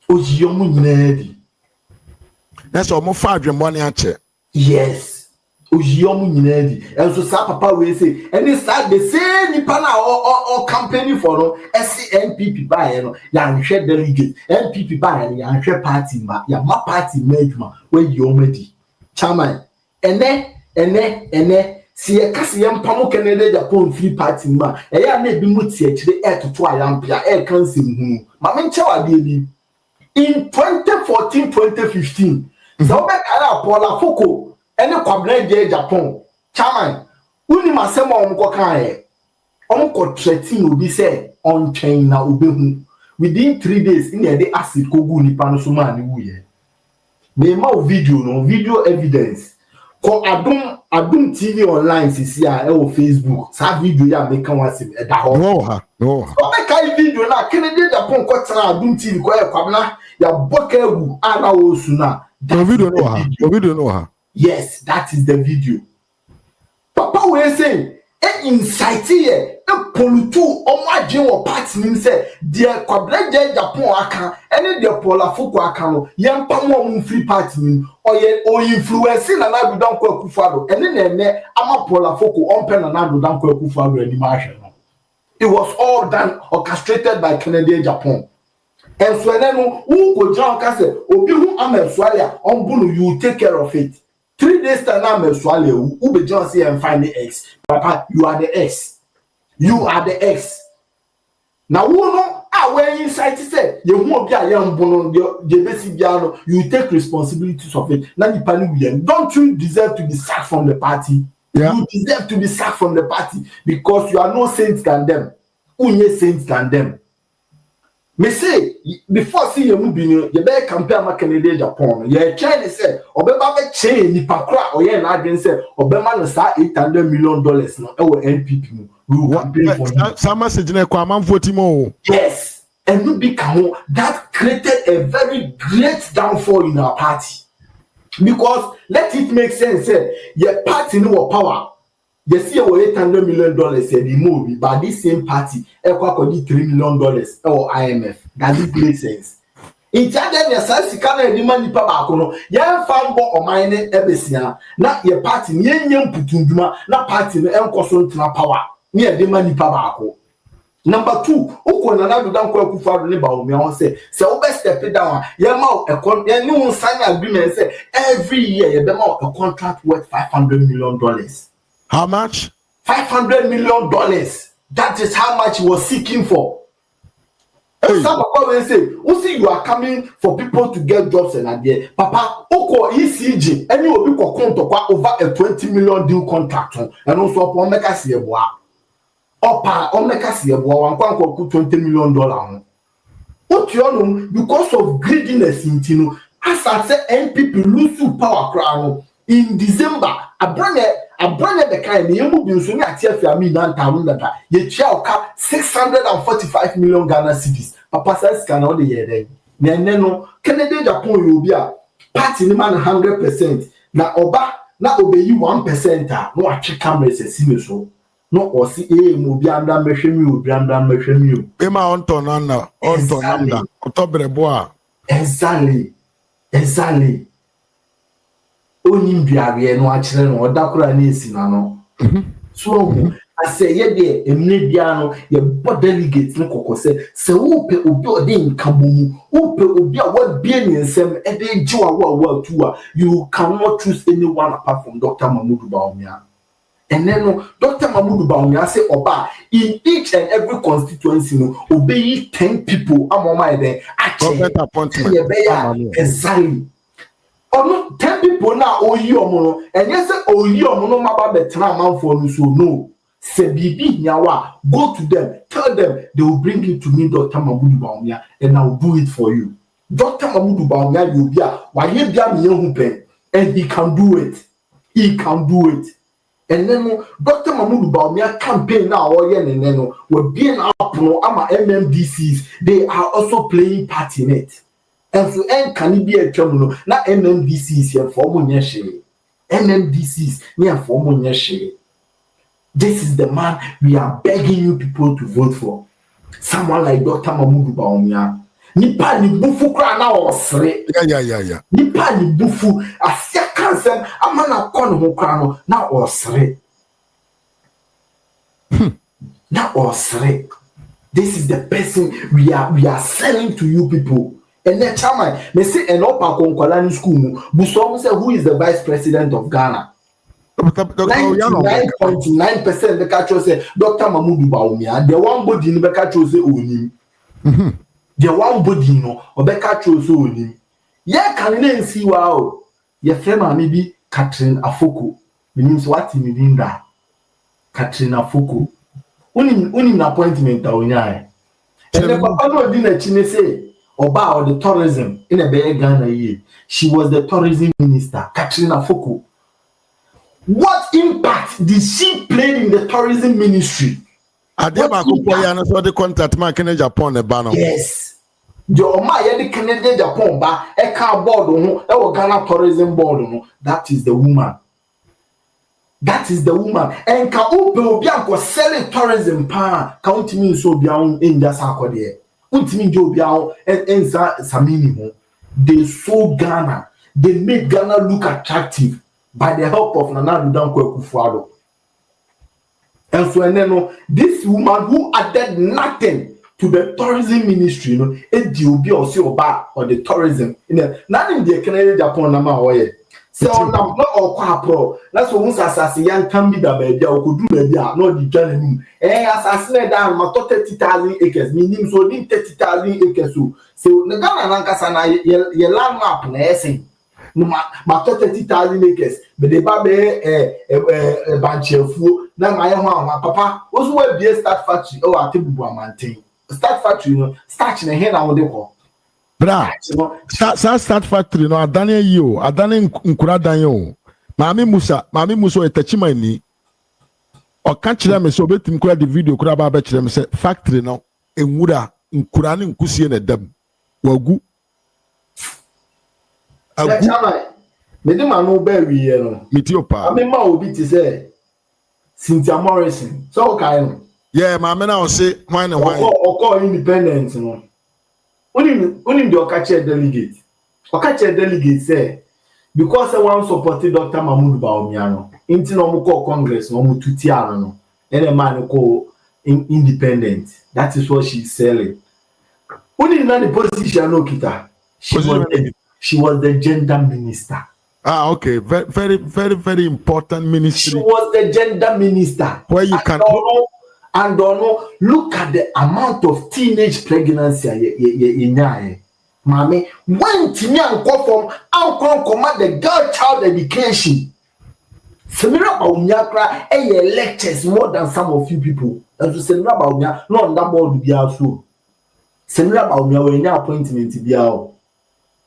Speaker 4: ojiom nyina di
Speaker 1: that's all mo fa adwemone ache
Speaker 4: yes ojiom nyina di enso sa papa we say any start the same nipa na or campaign for no SNPP buy no ya nhwe delegate NPP buy no ya nhwe party ma ya ma party management we yomadi chairman ene si e kase ye mpamo Canada Agyapong free party ma e ya na bi muti e kire e toto ayampia e kanse hu ma me nchewa de bi in 2014-2015 so be kala Paula Foko ene kwabna de Agyapong chairman uni masema omko kan onko threaten obi say on chain na obehu within 3 days in the acid kogu nipa no so ma ni wuye me ma video evidence ko adum TV online sisi a e wo Facebook sa video ya me kan wasem e da ho
Speaker 1: no
Speaker 4: o me kai video na Kennedy Agyapong ko tra adum TV ko e kwabna ya boka egu ana wo su na
Speaker 1: video no ha
Speaker 4: yes, that is the video. Papa we say, incite here, politu omaje wo party nim say, dear kwableje Agyapong aka, any dear Paula Foko aka no, yempa mo free party nim, o influence na do danko akufado, ene ama Paula Foko ompe na do danko akufado ani ma hwe no. It was all done orchestrated by Kennedy Agyapong. And so no, who go John ka say, obi hu ameswale on bunu, you take care of it. 3 days time na meswale who be just say and find the X. Papa, you are the X. Now who no when inside say you hu obi ayam bono de besi bia no, you take responsibilities of it. Na nipa ni we don't you deserve to be sacked from the party? Yeah. You deserve to be sacked from the party because you are no saints than them. Unye saints than them. Me say before see you be you be compare ma Canada Agyapong you try to say obeba be chain nipa kra oye na adwen say obema no sa $800 million no e wo NPP mu we campaign for you
Speaker 1: some message na kwa man voti mo
Speaker 4: yes and you become that created a very great downfall in our party because let it make sense say your party no power. Yes, you $800 million said the movie, but this same party, $3 million or IMF. That it makes sense. In China, your size can be money pabacono, young farm or mine ebesia, not your party, young putunduma, not party, the Encoson power, near the money pabaco. Number 2, Okonana don't call Bawumia say, so best step it down. Your mouth a new sign agreement say every year you demo a contract worth $500 million.
Speaker 1: How much?
Speaker 4: $500 million. That is how much he was seeking for. Hey. Some people say, see you are coming for people to get jobs and idea. Papa, Oko ECG, and you will be over a $20 million deal contract. And also upon make us here, Opa, on make us here, $1.2 million. What you know, because of greediness in Tino, as I said, NPP lose power crown in December. I bring the kind you be so na tiafi ami na ntamu dada ye chia oka 645 million Ghana cedis papa says can all the year then no Kennedy Agyapong you be a party ni man 100% na oba na obeyi 1% no atwe cameras asime so no or see mo bi anda mehwemi obi anda mehwemi o
Speaker 2: ema onto nanda onto nanda otobrebo a
Speaker 4: exactly oni mbiare no akire no odakora na esi na no so ase ye de emne bia no ye bo delegate no kokose se wo pe obi ode nkabomu wo pe obi a wa bie ne nsem e de jiwa wa tu a you cannot choose anyone apart from Dr. Mamudu Bawumia. And then Dr. Mamudu Bawumia say oba in each and every constituency no obey 10 people amoma there actually
Speaker 2: appointment
Speaker 4: exactly. Ono 10 people na oyi omo no enye se oyi omo no maba betra amanfo no so no se bibi nyawa go to them tell them they will bring it to me Dr. Mamudu Bawumia and I will do it for you. Dr. Mamudu Bawumia you bia wa ye bia me hu pen and he can do it and then Dr. Mamudu Bawumia campaign now oye ne no we being up no ama MMDCs they are also playing part in it. And so can be a terminal na MMDCs here for Munyeshe. MMDCs near for Munyeshe. This is the man we are begging you people to vote for. Someone like Dr. Mamudu Bawumia. Nipa ni bufu kra na osre.
Speaker 2: Yeah.
Speaker 4: Nipa ni bufu asia kansen amana kono ho kra no na osre. Na osre. This is the person we are selling to you people. And then chairman, me say en opa konkwala school buso say who is the vice president of Ghana? 99.9% the catch say Dr. Mamudu Bawumia. The one body ni be catch say onim. The one body no obeka cho say onim. Ye kan na nsi wa o. Ye friend ma bi Catherine Afoko. Means what in Linda? Catherine Afoko. Unim na appointment ta onya. And the papa no di na chine say Oba or the tourism in a Bay Ghana year. She was the tourism minister, Katrina Foko. What impact did she play in the tourism ministry?
Speaker 2: Agyapong so the contract man in Japan the banner.
Speaker 4: Yes. The Oma the Canadian Japan ba e ka board no e wo Ghana tourism board no. That is the woman. And ka ope obi anko selling tourism pa count me so bia in just akode. They sold Ghana. They made Ghana look attractive by the help of Nana Danko Akufo-Addo. And so, and then this woman who added nothing to the tourism ministry, Ethiopia or Sioba or the tourism, none in the Canadian Japan Nama Oye. So now not all pro. That's what assassin can be the baby or could do maybe not the journey. Assassinate down my 30,000 acres, meaning so 30,000 acres. So the Ghana Nankasana ye land map nursing. My 30,000 acres, but the baby a bunch of food. Now my papa was where be a start factory or a table maintain. Start factory, starting a hand on the wall.
Speaker 2: Bra, start factory no adane yo, adane nkura dan yo. Maami Musa etachima ni. O kan kire me so betim kura the video kura ba be kire me say factory no enwura nkura ne nkusie na dam. Wagu.
Speaker 4: Agu. Me de ma no ba wiye no.
Speaker 2: Mitiopa.
Speaker 4: Ami ma obi ti say Cynthia Morrison. So kai no.
Speaker 2: Yeah, maami na o say why and why.
Speaker 4: Oko independent no. Only the Okache delegate. Okache delegate say because I want supported Dr. Mamudu Bawumia no. Inti no mo call Congress no mo tutia no. Any man call independent. That is what she's selling. Only na the position no kita. She was the gender minister.
Speaker 2: Ah, okay. Very important ministry.
Speaker 4: She was the gender minister.
Speaker 2: Where you can
Speaker 4: and look at the amount of teenage pregnancy Mommy, when Tinian go from Uncle command the girl child education. Semira Bawumia lectures more than some of you people. And to Semira Bawumia, no that board be also. Semira Bawumia when your appointment be out.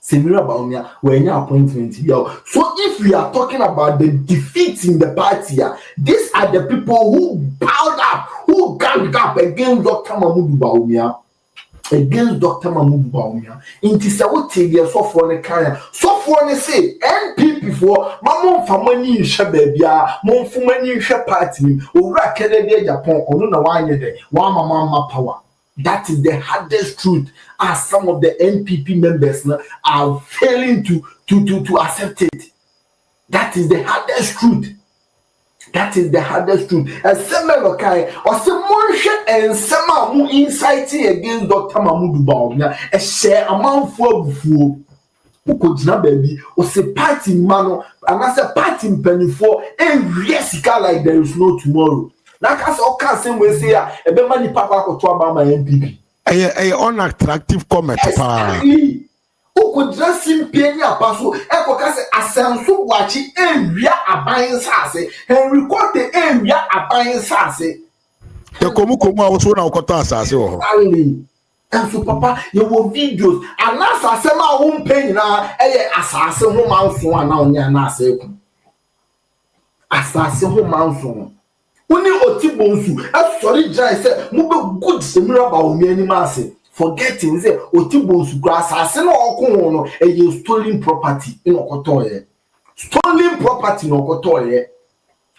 Speaker 4: Semira Bawumia when your appointment be out. So if we are talking about the defeats in the party, these are the people who bowed up, who ganged up against Dr. Mamudu Bawumia. against Dr. Mahmoud Bawumia. Inti se wo te ye sofo ne kan sofo ne say NPP for mamon famani nhwe baabia mon fumani nhwe party ni owura Kennedy Agyapong ono na wanye de wa mama power. That is the hardest truth as some of the NPP members are failing to accept it. That is the hardest truth. That is the hardest truth. And Samuel Okai, or some motion and some more inciting against Dr. Mahmoud Bawumia, a share amount for before. Who could not baby, or say party mano, and as a party penny for, and yes, like there is no tomorrow. Like as all can say, we say, a bit money papa to about my MPP.
Speaker 1: A unattractive comment.
Speaker 4: Exactly. Who could just simply pass? Echo can say, Asensu watching area a buying sassy, and record the area a buying sassy.
Speaker 1: The Komuko was one of Kota Sassy.
Speaker 4: And so, Papa, you will videos, and that's a semi home pain now, assassin who mounts one on your nasa. Assassin who mounts. Only Otibonsu, as sorry, Jai said, move good Semira Bawumia ni mase. Forgetting say Otibonsu grass assassin or kono a stolen property in Okotoye. Stolen property in Okotoye.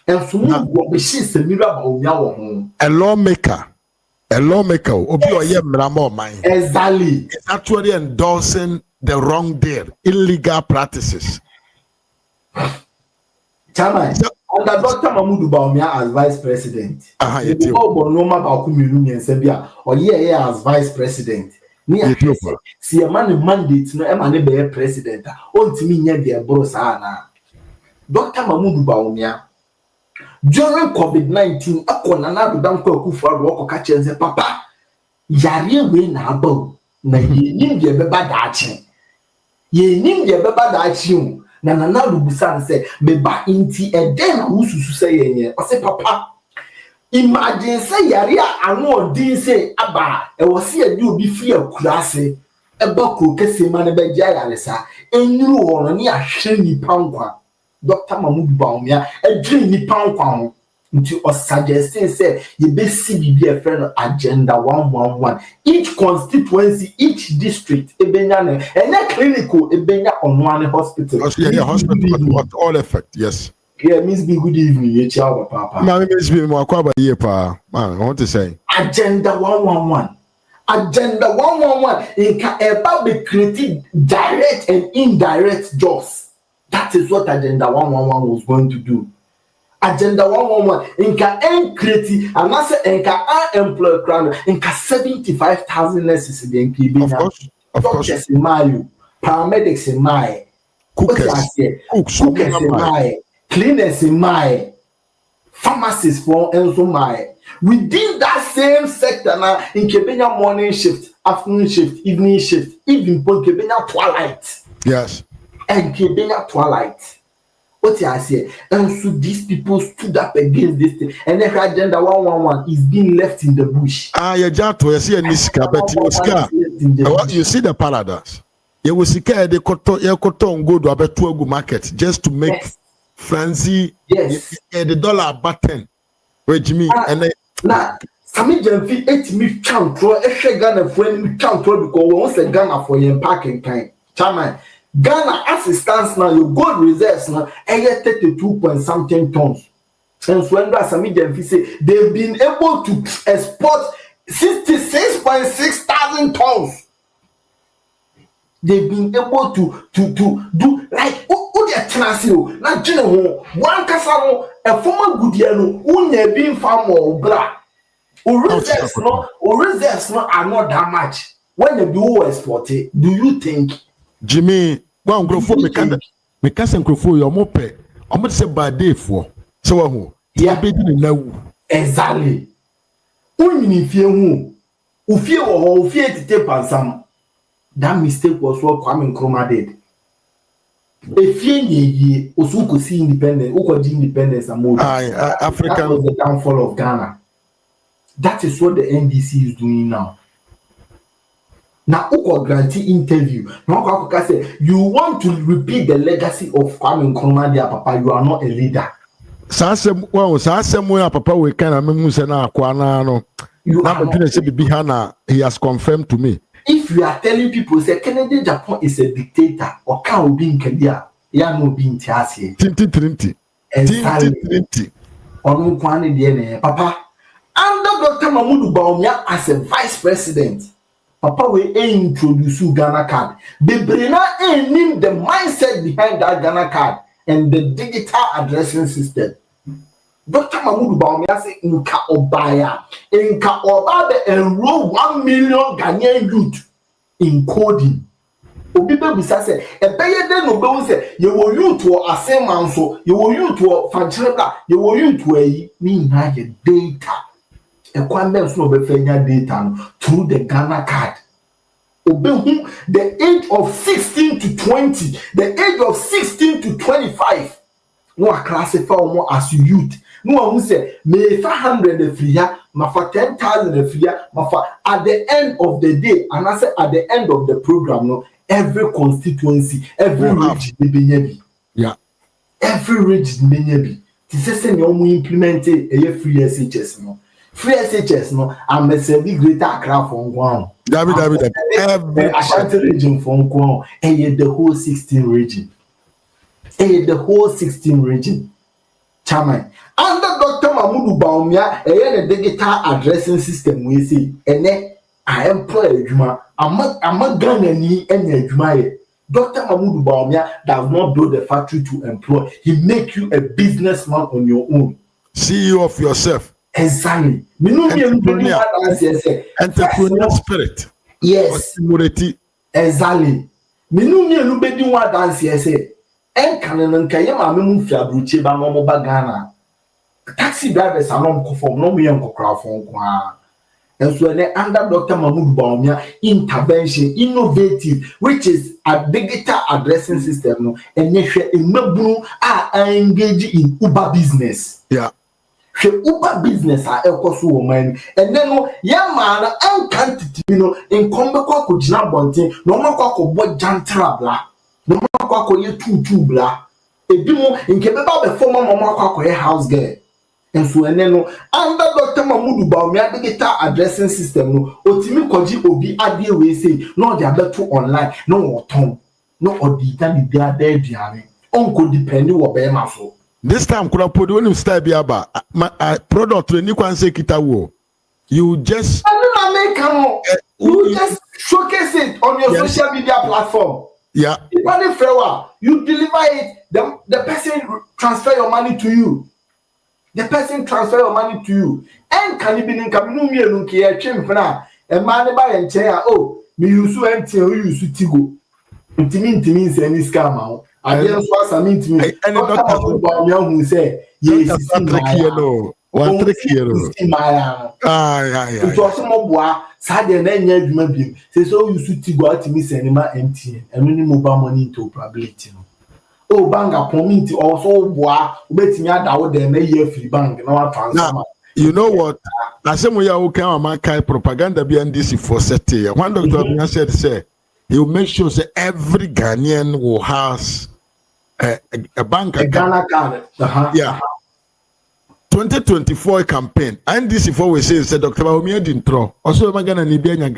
Speaker 4: And so what we see Semira Bawumia home.
Speaker 1: A lawmaker, Obi Oye Mramo mine.
Speaker 4: Exactly.
Speaker 1: Is actually endorsing the wrong deal, illegal practices.
Speaker 4: Chama. Under Dr. Mahmoud Bawumia as vice president. You go normal about community and Serbia or as vice president. See a man mandate no a man be president. On to me near the brosana. Dr. Mahmoud Bawumia during COVID-19, akona na dan ko kufa ro ko ka chenze papa. Yare we na aba na ye nim de beba daache. Ye nim de beba daache. Na lubusan say meba inti eden na ususu say yenye o say papa imagine say yare anu odin say aba e wo se ade obi fi akurase e ba kro kese ma ne ba gya yare sa enuru ho no ne ahwe nipa nkwa Dr. Mahmoud Bawumia e dri nipa nkwa ho nti o suggesting say ye be see bibi e friend agenda 111 each constituency each district ebenya ne enya clinical ebenya onwane hospital
Speaker 1: hospital at all effect yes
Speaker 4: yeah means be good evening ye chawa papa
Speaker 1: na means be mo akwa ba ye pa man I want to say
Speaker 4: agenda 111 in ka eba be creating direct and indirect jobs. That is what agenda 111 was going to do. Agenda 111 inka create and na say inka employ crown inka 75,000 nurses in Kibina.
Speaker 1: Of course.
Speaker 4: In Mayu, paramedics in May, cookers in May, cleaners in May, pharmacists for Enzo May. Within that same sector now in Kibina morning shift, afternoon shift, evening shift, even Kibina twilight.
Speaker 1: Yes.
Speaker 4: And Kibina twilight. What I say, and so these people stood up against this thing, and then agenda 111 is being left in the bush.
Speaker 1: You see a niska, but you see the paradox. You will see the cotton go to a better market just to make frenzy.
Speaker 4: Yes,
Speaker 1: the dollar button. Which me and
Speaker 4: now. Sami Jenfi 8 me count for a Ghana friend me count because once a Ghana for your parking time. Chairman. Ghana as it stands now, your gold reserves now, 32 point something tons. And so when Sami Jenfi say they've been able to export 66.6 thousand tons. They've been able to do like who they transfer now. General one casano a former Goodyear who being farm or bra. Reserves no are not that much. When they do export it, do you think?
Speaker 1: Jimmy, one grofo me can grofo your mope. I'm say bad day for so who?
Speaker 4: Yeah, exactly. Unni fear who? Ufie or ufie to take pansam. That mistake was what Kwame Nkrumah did. If ye also could see independence, who could independence and move.
Speaker 1: Africa
Speaker 4: was the downfall of Ghana. That is what the NDC is doing now. Now, Uko grantee interview. Now, say you want to repeat the legacy of Kwame Nkrumah, dear Papa. You are not a leader.
Speaker 1: Sasem, well, Sasem, where Papa we can. I mean, say na Kwana no.
Speaker 2: Now I'm going to say Bihana, he has confirmed to me.
Speaker 4: If you are telling people say Kennedy Agyapong is a dictator or can be in Kenya, ya no be in Tiasi.
Speaker 2: Tinti.
Speaker 4: On Kwani DNA, Papa. Under Dr. Mamudu Bawumia as a vice president, Papa will introduce Ghana card. The Brina name the mindset behind that Ghana card and the digital addressing system. Dr. Mamudu Bawumia say Inka Obaya enroll 1 million Ghanaian youth in coding. Obibe bisa say ebeye de no be say you will youth to assignment so you will youth to functional you will youth to mean data. Equipment no be fenya data through the Ghana card. Obehu the age of 16 to 20, the age of 16 to 25. No classify more as youth. No one say me 500 free ya, ma for 10,000 free ya, ma for at the end of the day, and I say at the end of the program, no, every constituency, every region be.
Speaker 2: Yeah.
Speaker 4: Every region be. This is say you implement a free SHS no. Free SHS no, I'm a big greater Accra for Ngwan.
Speaker 2: David.
Speaker 4: Every Ashanti region for Ngwan, and the whole 16 region. The whole 16 region. Chairman. Under Dr. Mamudu Bawumia, a digital addressing system we see, and I employ Juma. I'm a Ghanaian and Juma. Dr. Mamudu Bawumia does not build a factory to employ. He make you a businessman on your own.
Speaker 2: CEO of yourself.
Speaker 4: Exactly.
Speaker 2: Entrepreneur spirit.
Speaker 4: Yes. Exactly. Minumi enu bedi wa dance say. En kanen nka ye ma memu fi abruche ba no mo ba Ghana. Taxi drivers are not conform no me nkokra fon kwa. And so under Dr. Mamudu Bawumia intervention innovative which is a digital addressing system no enye emabunu a engage in Uber business.
Speaker 2: Yeah.
Speaker 4: Uber business are ekoso woman and then no ya man an quantity in kombe kwa ko gina bonten no makwa ko bo jantra bla no makwa ko ye tutu bla ebi mo nke beba be former mama makwa ko ye house girl and so and then no under Dr. Mamudu Bawumia digital addressing system no otimi koji obi ade we say no dey abeto online no oton no odi dan dey there diare onko depend wo be ma so.
Speaker 2: This time, when you start biaba, my product ni kwanse kita wo. You just
Speaker 4: you just showcase it on your social media platform.
Speaker 2: Yeah.
Speaker 4: You deliver it. The person transfer your money to you. The person transfer your money to you. And can you be in Kaminu Mielunki a chim fana? A man by and chair. Oh, me use to empty or use to tigo. Means any scam. I just was a mean to me. And Dr. Bawumia who say, yes,
Speaker 2: one trick here.
Speaker 4: It was some boy, sad and then you say so you should go out to miss anima empty and only mobile money into probability. Oh, banga point also boy, wait me out there, may year free bank, no transfer.
Speaker 2: You know what? I said, we are okay on my kind propaganda behind this for 30 years. One Dr. Bawumia said, say, he will make sure that every Ghanaian will have a bank account.
Speaker 4: Ghana card.
Speaker 2: Yeah. 2024 campaign. And this is we say Dr. Bawumia didn't throw. Also, I'm gonna need a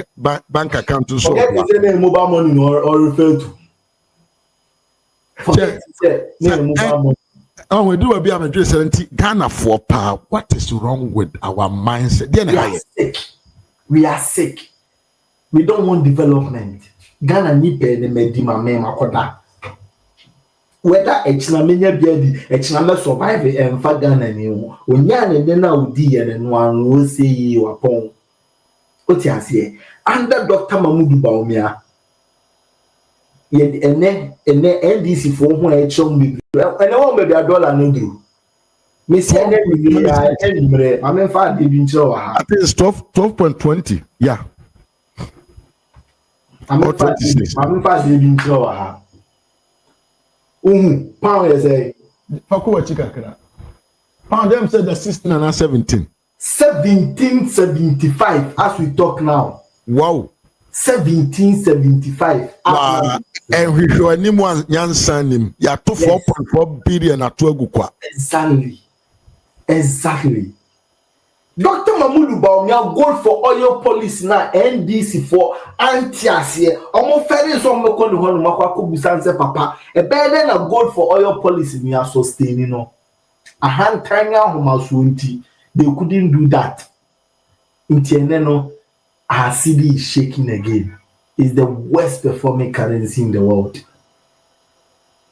Speaker 2: bank account to
Speaker 4: forget to say mobile money or refer to. Forget to say mobile money.
Speaker 2: Oh, we do a bit of a Ghana for power. What is wrong with our mindset?
Speaker 4: We are sick. We are sick. We don't want development. Ghana need pay the medima makoda. Whether echinamenya biadi echiname survive and fa Ghana ni o onya ne na odi ye ne no anu o sei wapon oti ase under Dr. Mamudu Bawumia ye ene NDC for ho e chom bi ene won be dollar no duru me say ene mi ya enimre amen fa de bi nchiro wa ha
Speaker 2: I think it's 12.20 yeah
Speaker 4: amen fa de bi nchiro wa ha pound is a
Speaker 2: Fakuwa Chikakra. Pound them said the 16 and 17.
Speaker 4: 1775 as we talk now.
Speaker 2: Wow.
Speaker 4: 1775.
Speaker 2: And we show anyone young son him. Ya to 4.4 billion at Tuagukwa.
Speaker 4: Exactly. Dr. Mamudu Bawumia gold for oil policy na NDC for anti-asie. Omo ferry so omo ko ni ho no makwa busanse papa. E better na gold for oil policy ni sustain no. A hand tanya homaso nti they couldn't do that. Intiene no our city is shaking again. It's the worst performing currency in the world.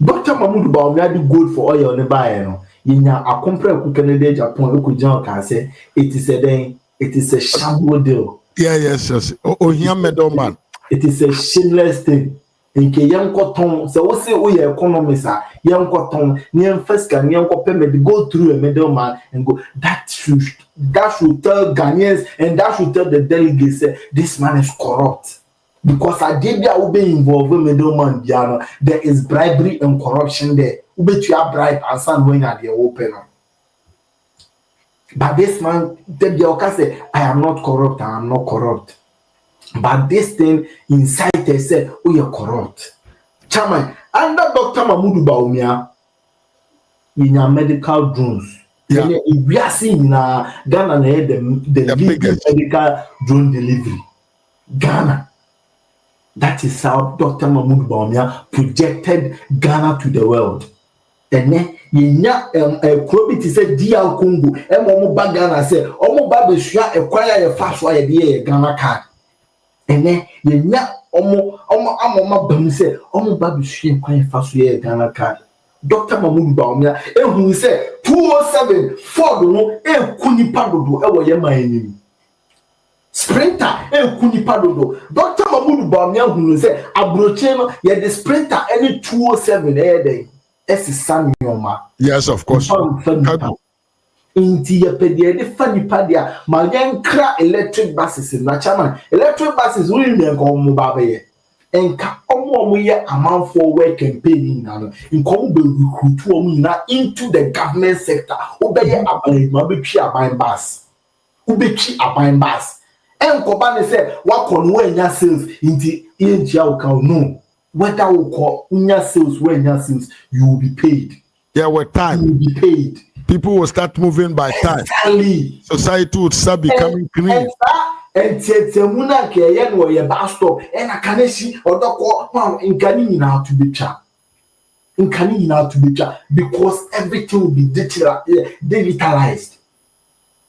Speaker 4: Dr. Mamudu Bawumia do gold for oil ne buy no. Yinya akompre ku Canada Agyapong ku John can say it is a shamble deal.
Speaker 2: Yes. Oh, here middleman.
Speaker 4: It is a shameless thing. Nke yanko ton se wo se wo ye economist a yanko ton ne first can yanko payment go through a middleman and go that should tell Ghanaians and that should tell the delegates this man is corrupt. Because I did that will be involved with middleman biano. There is bribery and corruption there. Ube to have bribe and send when at the open. But this man, the say, I am not corrupt. But this thing inside they said, oh, you're corrupt. Chairman, under Dr. Mamudu Bawumia, in your medical drones. Yeah. We are seeing in Ghana the biggest medical drone delivery. Ghana. That is how Dr. Mamudu Bawumia projected Ghana to the world. And then yinya probity say DR Congo omo ba Ghana say omo ba be sua ekwaya ye fa so ye de Ghana card. And then yinya omo amoma bam say omo ba be sua ekwaya fa so ye Ghana card. Dr. Mamudu Bawumia ehun say 207 Ford no ekunipa dodo e wo ye manim. Sprinter ekunipa dodo. Dr. Mamudu Bawumia ehun say abroche no ye the sprinter any 207 e dey.
Speaker 2: Yes, of course.
Speaker 4: Inti yepede de fani padia ma yankra electric buses na chairman electric buses we nyen ko mo ba be enka omo ye amanfo work campaign na no nko be recruit omo na into the government sector obeye aban ma be twi aban bus ubetwi aban bus enko ba ne se wakon wo anya sales inti entia wo kan no whether we call unya sales, when unya sales, you will be paid.
Speaker 2: Yeah, with time.
Speaker 4: You will be paid.
Speaker 2: People will start moving by time.
Speaker 4: Exactly.
Speaker 2: Society would start becoming clean.
Speaker 4: And muna ke yen wo ye bus stop and I can see odoko wow nkani na to be cha. Nkani na to be cha because everything will be digitalized.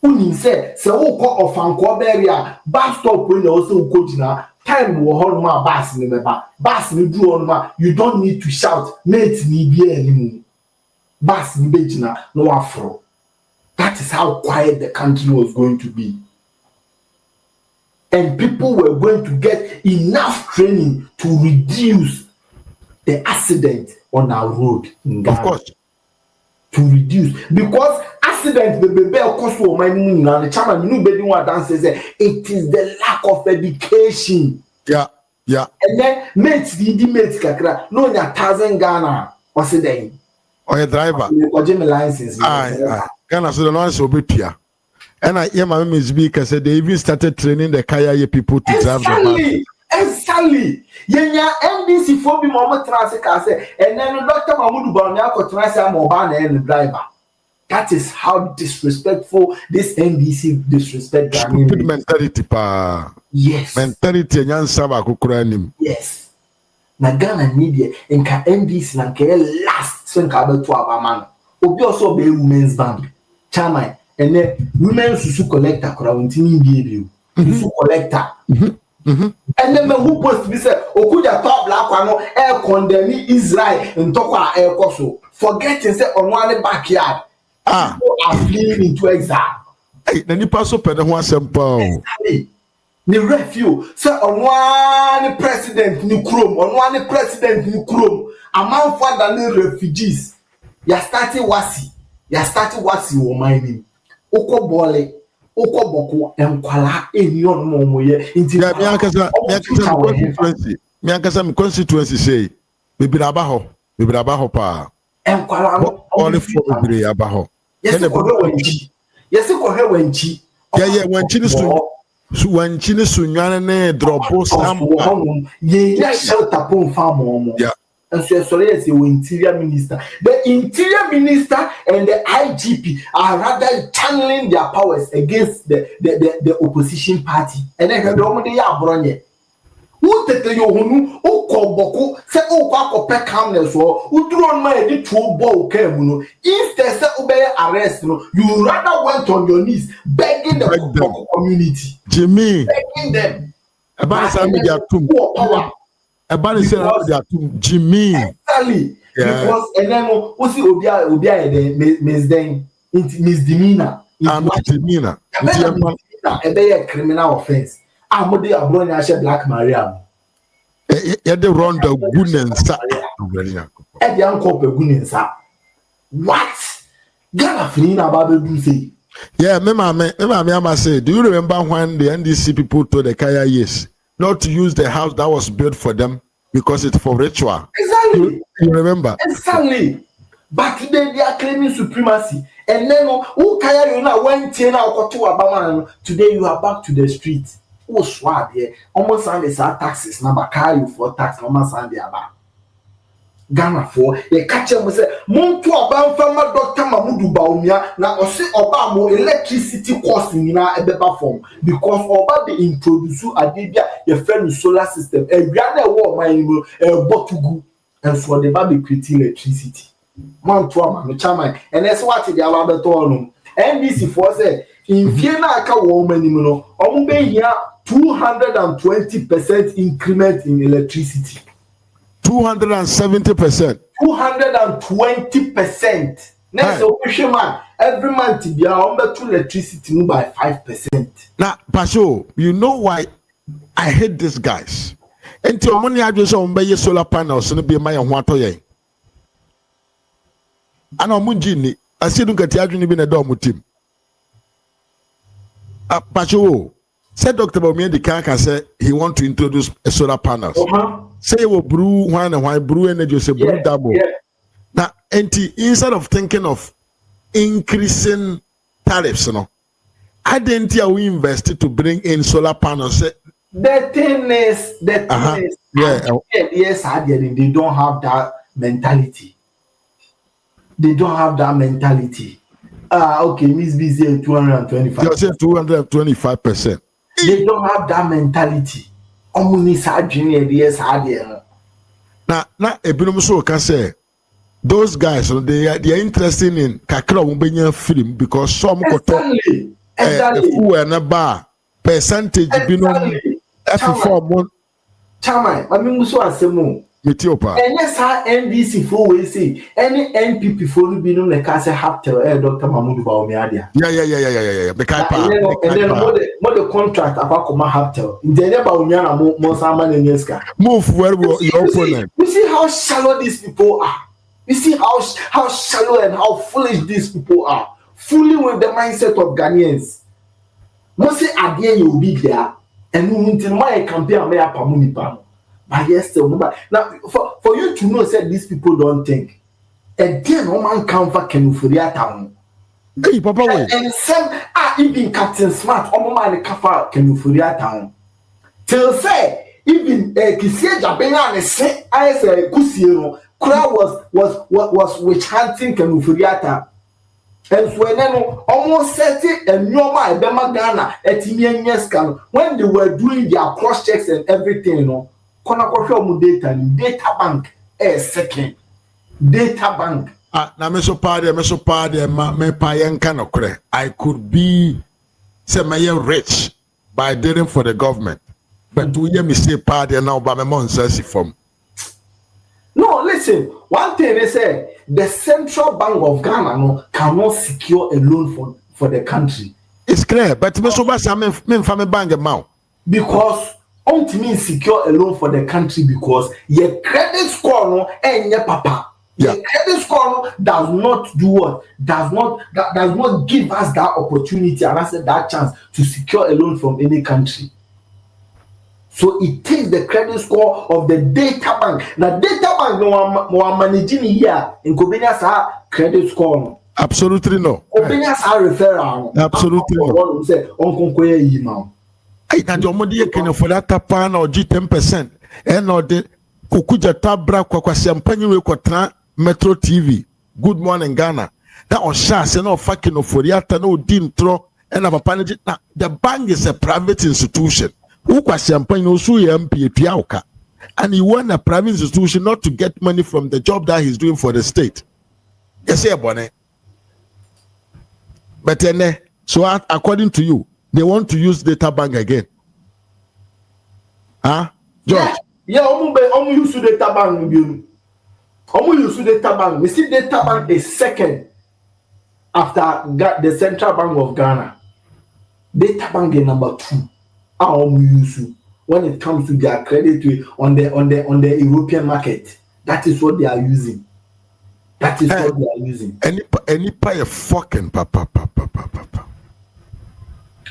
Speaker 4: Unin say wo ko ofanko beria bus stop we also go jina time wo hol ma bus ni meba bus ni du on ma you don't need to shout mate ni bia animu bus ni bejina no afro. That is how quiet the country was going to be, and people were going to get enough training to reduce the accident on our road in Ghana.
Speaker 2: Of course,
Speaker 4: to reduce because accident the baby cost for my money and the chairman you know better what dance says it is the lack of education.
Speaker 2: Yeah.
Speaker 4: And then mates kakra no nya 1,000 Ghana what's it then
Speaker 2: or a driver
Speaker 4: or Jimmy license.
Speaker 2: Ghana so the license will be clear. And I hear my speaker said they even started training the Kaya people to drive the bus.
Speaker 4: Exactly. Yenya NDC for be mama transit say and then Dr. Mamudu Bawumia ko transit mobile and driver. That is how disrespectful this NDC disrespect Ghanaian.
Speaker 2: Stupid mentality pa.
Speaker 4: Yes.
Speaker 2: Mentality nyansa ba kokura nim.
Speaker 4: Yes. Na Ghana media nka NDC na nke last so nka beto abama. Obi also be women's bank. Chairman and then women susu collector kora ntimi bi susu collector. And then who post be say okuja top black one condemn Israel ntokwa koso forgetting say on one backyard. People are fleeing into exile.
Speaker 2: Hey, the nipa so pede ho asem pa o.
Speaker 4: The refuse say on one president ni krom, among father ni refugees. Ya starting wasi wo mining. Oko bole, oko boko enkwala eni on mo ye. Inti
Speaker 2: ya mi akasa mi constituency say bibira ba ho pa.
Speaker 4: Enkwala no
Speaker 2: only for bibira ba ho.
Speaker 4: Yes, ko he wanchi.
Speaker 2: Yeah, wanchi ni so nwane ne dropo sam.
Speaker 4: Ye ya shelter pon farm mo.
Speaker 2: Yeah.
Speaker 4: and so sorry as your interior minister. The interior minister and the IGP are rather channeling their powers against the opposition party. And then they are bronye. Who take your hunu, who call Boko, say, oh, Quack pet calmness, or who drew on my little ball came. If they say obey arrest, you rather went on your knees begging the community.
Speaker 2: Jimmy,
Speaker 4: begging them.
Speaker 2: About their tomb. About their tomb, Jimmy.
Speaker 4: Exactly. Because and then who see Obia misdemeanor. Misdemeanor.
Speaker 2: Misdemeanor.
Speaker 4: A criminal offense. Amode abronya ashe Black Maria.
Speaker 2: The run the goodness.
Speaker 4: E dey anko pe gunensa. What? Ghana Frina Babe say.
Speaker 2: Yeah, me mama say, do you remember when the NDC people told the Kaya yes not to use the house that was built for them because it's for ritual?
Speaker 4: Exactly.
Speaker 2: You remember?
Speaker 4: Exactly. But today they are claiming supremacy. And then who Kaya you now went to Abama. Today you are back to the street. Oh, swag here. Almost Sunday taxes. Number car you for tax. Almost Sunday about Ghana for the catcher must say, Monto Abam Farmer Dr. Mamudu Bawumia. Now, or say Obama electricity costing in a better form because Oba they introduce Adibia, your friend solar system, a granite war, my botugu, and so the baby creating electricity. Monto Abam, Chairman, and that's what they are about to own. NBC for say, in Vienna, I can't woman, Ombe here 220% increment in electricity.
Speaker 2: 270%.
Speaker 4: 220%. Next operation man, every month to be on to electricity by 5%.
Speaker 2: Now, Pasho, you know why I hate these guys. Until money I just on buy solar panels and be my water. And I'm Munjini. I see don't get the adrenaline in a dorm team. Pasho said Dr. Bawumia the car say he want to introduce a solar panels. Say we brew one and why brew energy say brew double. Now, instead of thinking of increasing tariffs, I didn't we invested to bring in solar panels.
Speaker 4: The thing is, yes, they don't have that mentality. They don't have that mentality. Okay, Miss B said 225.
Speaker 2: You said 225%.
Speaker 4: They don't have that mentality. Now,
Speaker 2: Ebinum so can say those guys, they are interested in Kakra Umbenya film because some
Speaker 4: exactly.
Speaker 2: Who and a bar percentage binum F4
Speaker 4: Chama, I mean, so as a moon.
Speaker 2: Ethiopia.
Speaker 4: And yes, our NDC for we say any NPP for the binum the Casa Haptel, Dr. Mamudu Bawumia.
Speaker 2: Yeah. The
Speaker 4: and then what the contract about Koma Haptel. In the Bawumia, Monsaman and Yeska.
Speaker 2: Move where your opponent.
Speaker 4: You see how shallow these people are. You see how shallow and how foolish these people are. Fully with the mindset of Ghanaians. Most say again you'll be there, and you will tell my campaign may apamuni pam. But yes, now for you to know, said these people don't think. And then no man come for Kenufuria town.
Speaker 2: Hey, Papa,
Speaker 4: and some are even Captain Smart, man kafa Kenufuria town. Till say even Kisia Jabena and say I say Kusiero, crowd was witch hunting Kenufuria town. And so when almost set it and normal Bema Ghana at Yeska when they were doing their cross checks and everything, data bank second data bank.
Speaker 2: Now me so party, me payen kanokre. I could be rich by dealing for the government, but do you me say party now? But me monsense from.
Speaker 4: No, listen. One thing they say, the Central Bank of Ghana cannot secure a loan for the country.
Speaker 2: It's clear, but me so basa me family bank amount
Speaker 4: because ultimately secure a loan for the country because your credit score and your papa.
Speaker 2: Yeah.
Speaker 4: Your credit score does not do what? Does not give us that opportunity and that chance to secure a loan from any country. So it takes the credit score of the data bank. Now data bank no managing here in Kobenia's credit score.
Speaker 2: Absolutely no.
Speaker 4: Kobenia's referral.
Speaker 2: Absolutely no.
Speaker 4: Say
Speaker 2: Hey, now your money can for that tap or G 10%. And or the Kukuja tabra kwa siampanyi we kwa Metro TV, Good Morning Ghana. Na oshase na ofaki no foriata na odi ntro na papa ne na the bank is a private institution. Who kwa siampanyi no so ye MP etua oka. And he want a private institution not to get money from the job that he's doing for the state. Yes, yeah, bonnet. But then, so according to you, they want to use data bank again. Huh? George?
Speaker 4: Yeah, use data bank. Use data bank. We see data bank is second after the Central Bank of Ghana. Data bank is number 2. Use when it comes to their credit on the European market. That is what they are using. That is what they are using.
Speaker 2: Any pay a fucking papa.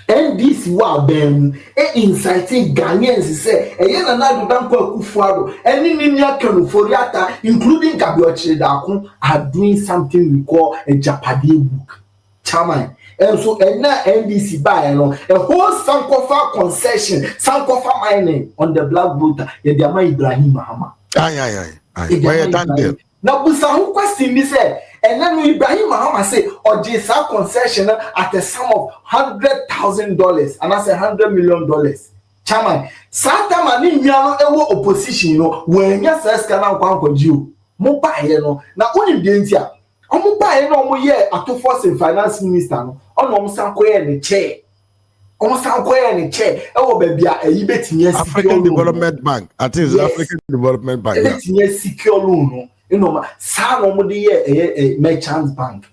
Speaker 4: And this wa ben inciting Ghanaians say na do dan kwa kufuado any ninia kanuforiata including Gabriel Daku are doing something we call a Japade book. Chairman. And so na NDC buy a whole Sankofa concession, Sankofa mining on the black water. Yediama Ibrahim Mahama.
Speaker 2: Aye. Why done there?
Speaker 4: Now, Busahu question me say, and then Ibrahim Mahama say, or JSA concession at a sum of $100,000, and I say $100 million. Chairman, Santa Mani Miano Ewo opposition, when your says can now come you. Mopa, now only the India. Omupa no mo ye atofo finance minister no ono msankoye ne chair omsankoye ne chair e wo ba bia eyi betinye
Speaker 2: African Development Bank at is African Development Bank
Speaker 4: betinye secure loan no ma sa no mo de ye merchant bank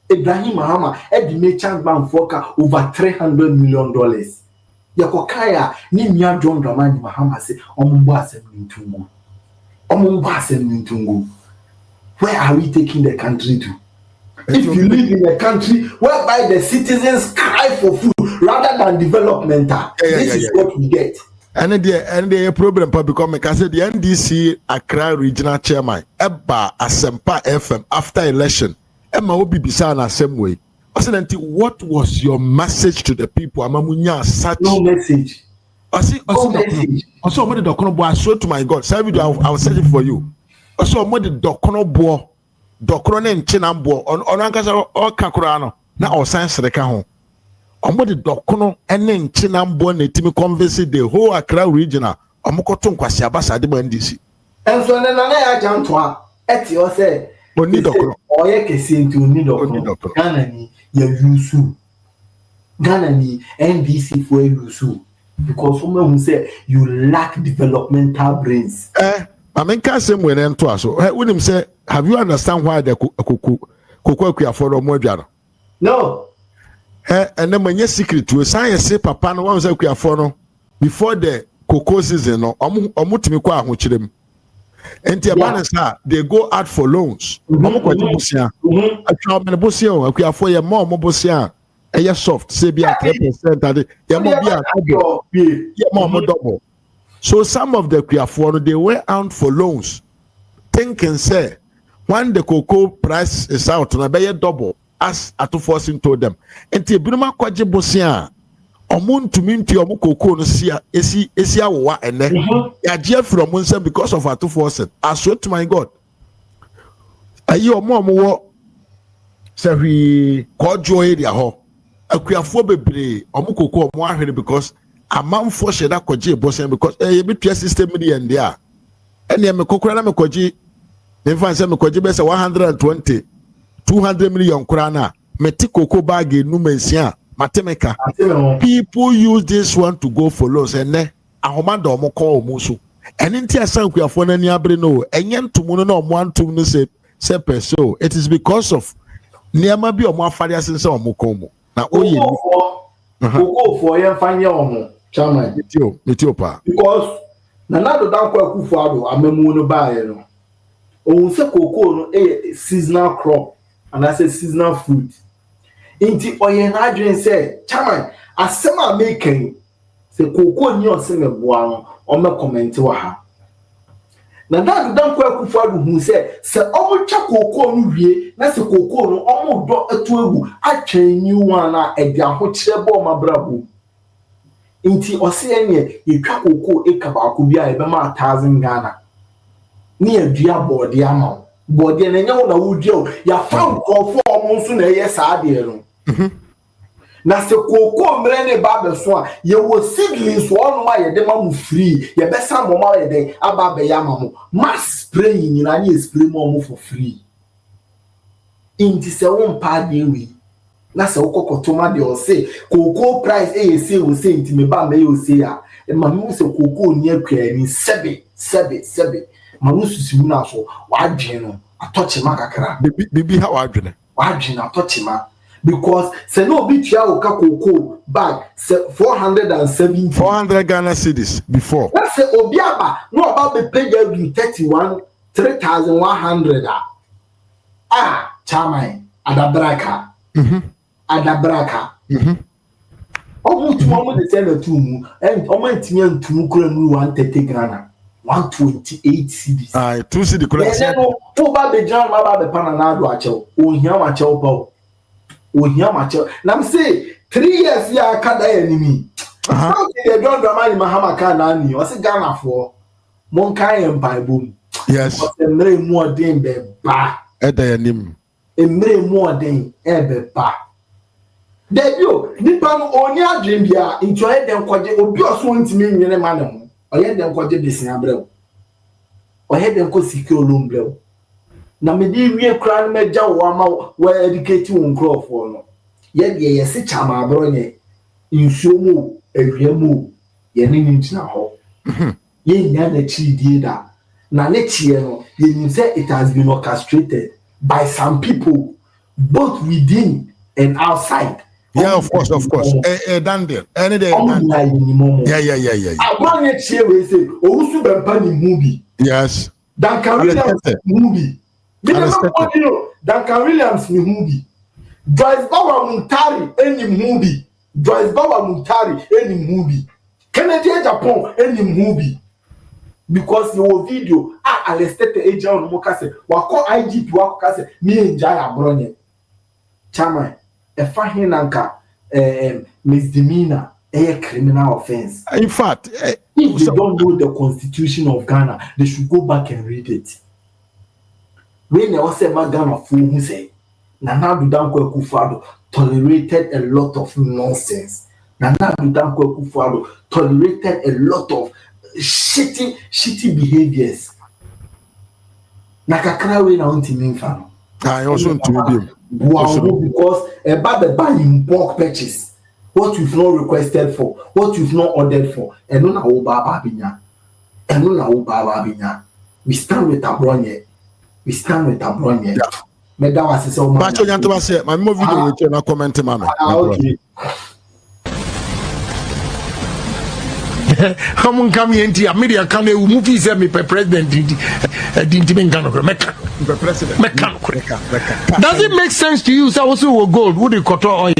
Speaker 4: Ibrahim Mahama e di merchant bank for ka over $300 million yakokaya ni mia John Dramani Mahama say omumbo asem ntungu. Where are we taking the country to? If you live in a country whereby the citizens cry for food rather than development, this is what we get.
Speaker 2: And the problem because I said the NDC Accra Regional Chairman Eba Asempa FM after election Emma Obi Bisa na same way. What was your message to the people? Amamunya such
Speaker 4: no message.
Speaker 2: I swear to my God, I will search it for you. So mo de dokono ne nchinambo ono ankasa o kakura no na o science reka ho omo de dokono ene nchinambo na timi convince the whole Accra regional omo koto nkwasi abasa de NDC
Speaker 4: enso ne na ya janto a eti o say
Speaker 2: oni dokono
Speaker 4: o ye kesi nti oni dokono Ghana ni ya yusu Ghana ni NDC for yusu because someone who say you lack developmental brains.
Speaker 2: I mean, can't say when I'm twice. So, when him say, have you understand why the cocoa for a more?
Speaker 4: No.
Speaker 2: And then when you're secret to a science, say, Papa, no one was a for before the cocoa season or mutimikwa, which them. And they go out for loans. A child and a bosia, a for your mom, bosia, a soft, say be 3%, more double. So some of the Kriafono, they went out for loans, thinking, say, when the cocoa price is out, na be double, as Atuforcing told them. And the Bruma Kwaji Bosia, Omun to mean to your cocoa, Esia wa and then Yajia from Munsen because of Atuforcing. I swear to my God. Are you a mom? Say we called your area ho. A Kriafo be Omukoko more because a man for sheda koji bossen because a bit system in there. And ya me kokora me koji in fact say me koji be say 120 200 million krana me ti koko bag no mensia matemeka. People use this one to go for loans and ne ahoma do mo call mo so. And in tia san kuafo na ni abre no enye ntomo no na omo antom no say peso. It is because of niama bi omo afare asense omo komo na oye ni
Speaker 4: koko for yen fanye omo chairman
Speaker 2: metio pa
Speaker 4: because na do dan kwa kufuado amemu no baaye no o se koko no a seasonal crop and I say seasonal fruit inti oye na adwen say chairman asema making se koko ni o se meboa no o me comment wa ha na do dan kwa kufuado hu se omo twa koko no wie na se koko no omo do etu egu atwen ni one na e dia ho kire bo ma brabo inti ose ene yetwa koko eka ba ko bia e be ma 1000 Ghana ni adua body ama body na nya na wudua ya fa nkofo omo nso na eye saade no na se koko mre ne ba be so a ye wo seedlings wo ma ye de ma mu free ye be sa mo ma ye de aba be ya ma mo mass spray nyina ni spray mo for free inti se won pa de wi na se wokokoto ma de o say koko price e say o say inti me ba me o say a ma mu se koko ni akwa ni sebe ma mu susi mu na so wa dwen no atoche ma kakra
Speaker 1: bibi ha wa dwen
Speaker 4: atoche ma because se no bi tua o ka koko bag 400
Speaker 1: Ghana cedis before
Speaker 4: na se obi aba no aba be pay you 3,100 chairman adabraka omu tumo de say na tumu and omo ntimi antumu kura mu 130 Ghana 128 cedis
Speaker 1: 2 cedi kura
Speaker 4: se no to ba be jan ma ba be pana na do achew ohia ma chew pa ohia ma chew na say 3 years ya kada enemy how they don do man mahama ka na ni o se Ghana for mon kan empire bom
Speaker 1: yes
Speaker 4: emre mu odin be ba
Speaker 1: eda yanim
Speaker 4: emre mu odin e be ba Debio, nipa no oni adwen bia nti oye den kwaje obi oso ntimi nwene ma ne ho oye den kwaje besin abrɛw oye den ko secure loan brɛw na me di wie kra no meja wo ama wo educate wo nkrofo no ye de ye se chama abro nye nsuo mu ehwe mu ye ne ntina ho ye nya na chidie da na ne chie no ye nim say it has been orchestrated by some people both within and outside.
Speaker 1: Yeah, of course. Daniel. Any day. Yeah.
Speaker 4: Abang ye we say, Owusu Bempa ni movie.
Speaker 1: Yes.
Speaker 4: Duncan Williams movie. Duncan Williams ni movie. Joyce Bawa Muntari any movie. Any movie. Kennedy Agyapong any movie. Because your video arrested the agent on Mokase. Wako IGP wako kase me enjaya abronye. Chama. A fine nanka misdemeanor, a criminal offense.
Speaker 1: In fact,
Speaker 4: if they don't know the Constitution of Ghana, they should go back and read it. When they also Ghana fool say, Nana Dudanko Kufado tolerated a lot of nonsense. Nana Dudanko Kufado tolerated a lot of shitty behaviors. Nakakra we na unti minfano.
Speaker 1: I also to be.
Speaker 4: Wow, because about the buying bulk purchase, what you've not requested for, what you've not ordered for, and no na Baba Binya. We stand with Abronye. Meda was so much.
Speaker 1: Bacho Yanto was my movie video na comment mama.
Speaker 4: Okay.
Speaker 2: Come here into media can you movie say me president didn't even Ghana Mecca. Does it make sense to you? So also gold, would you cut oil?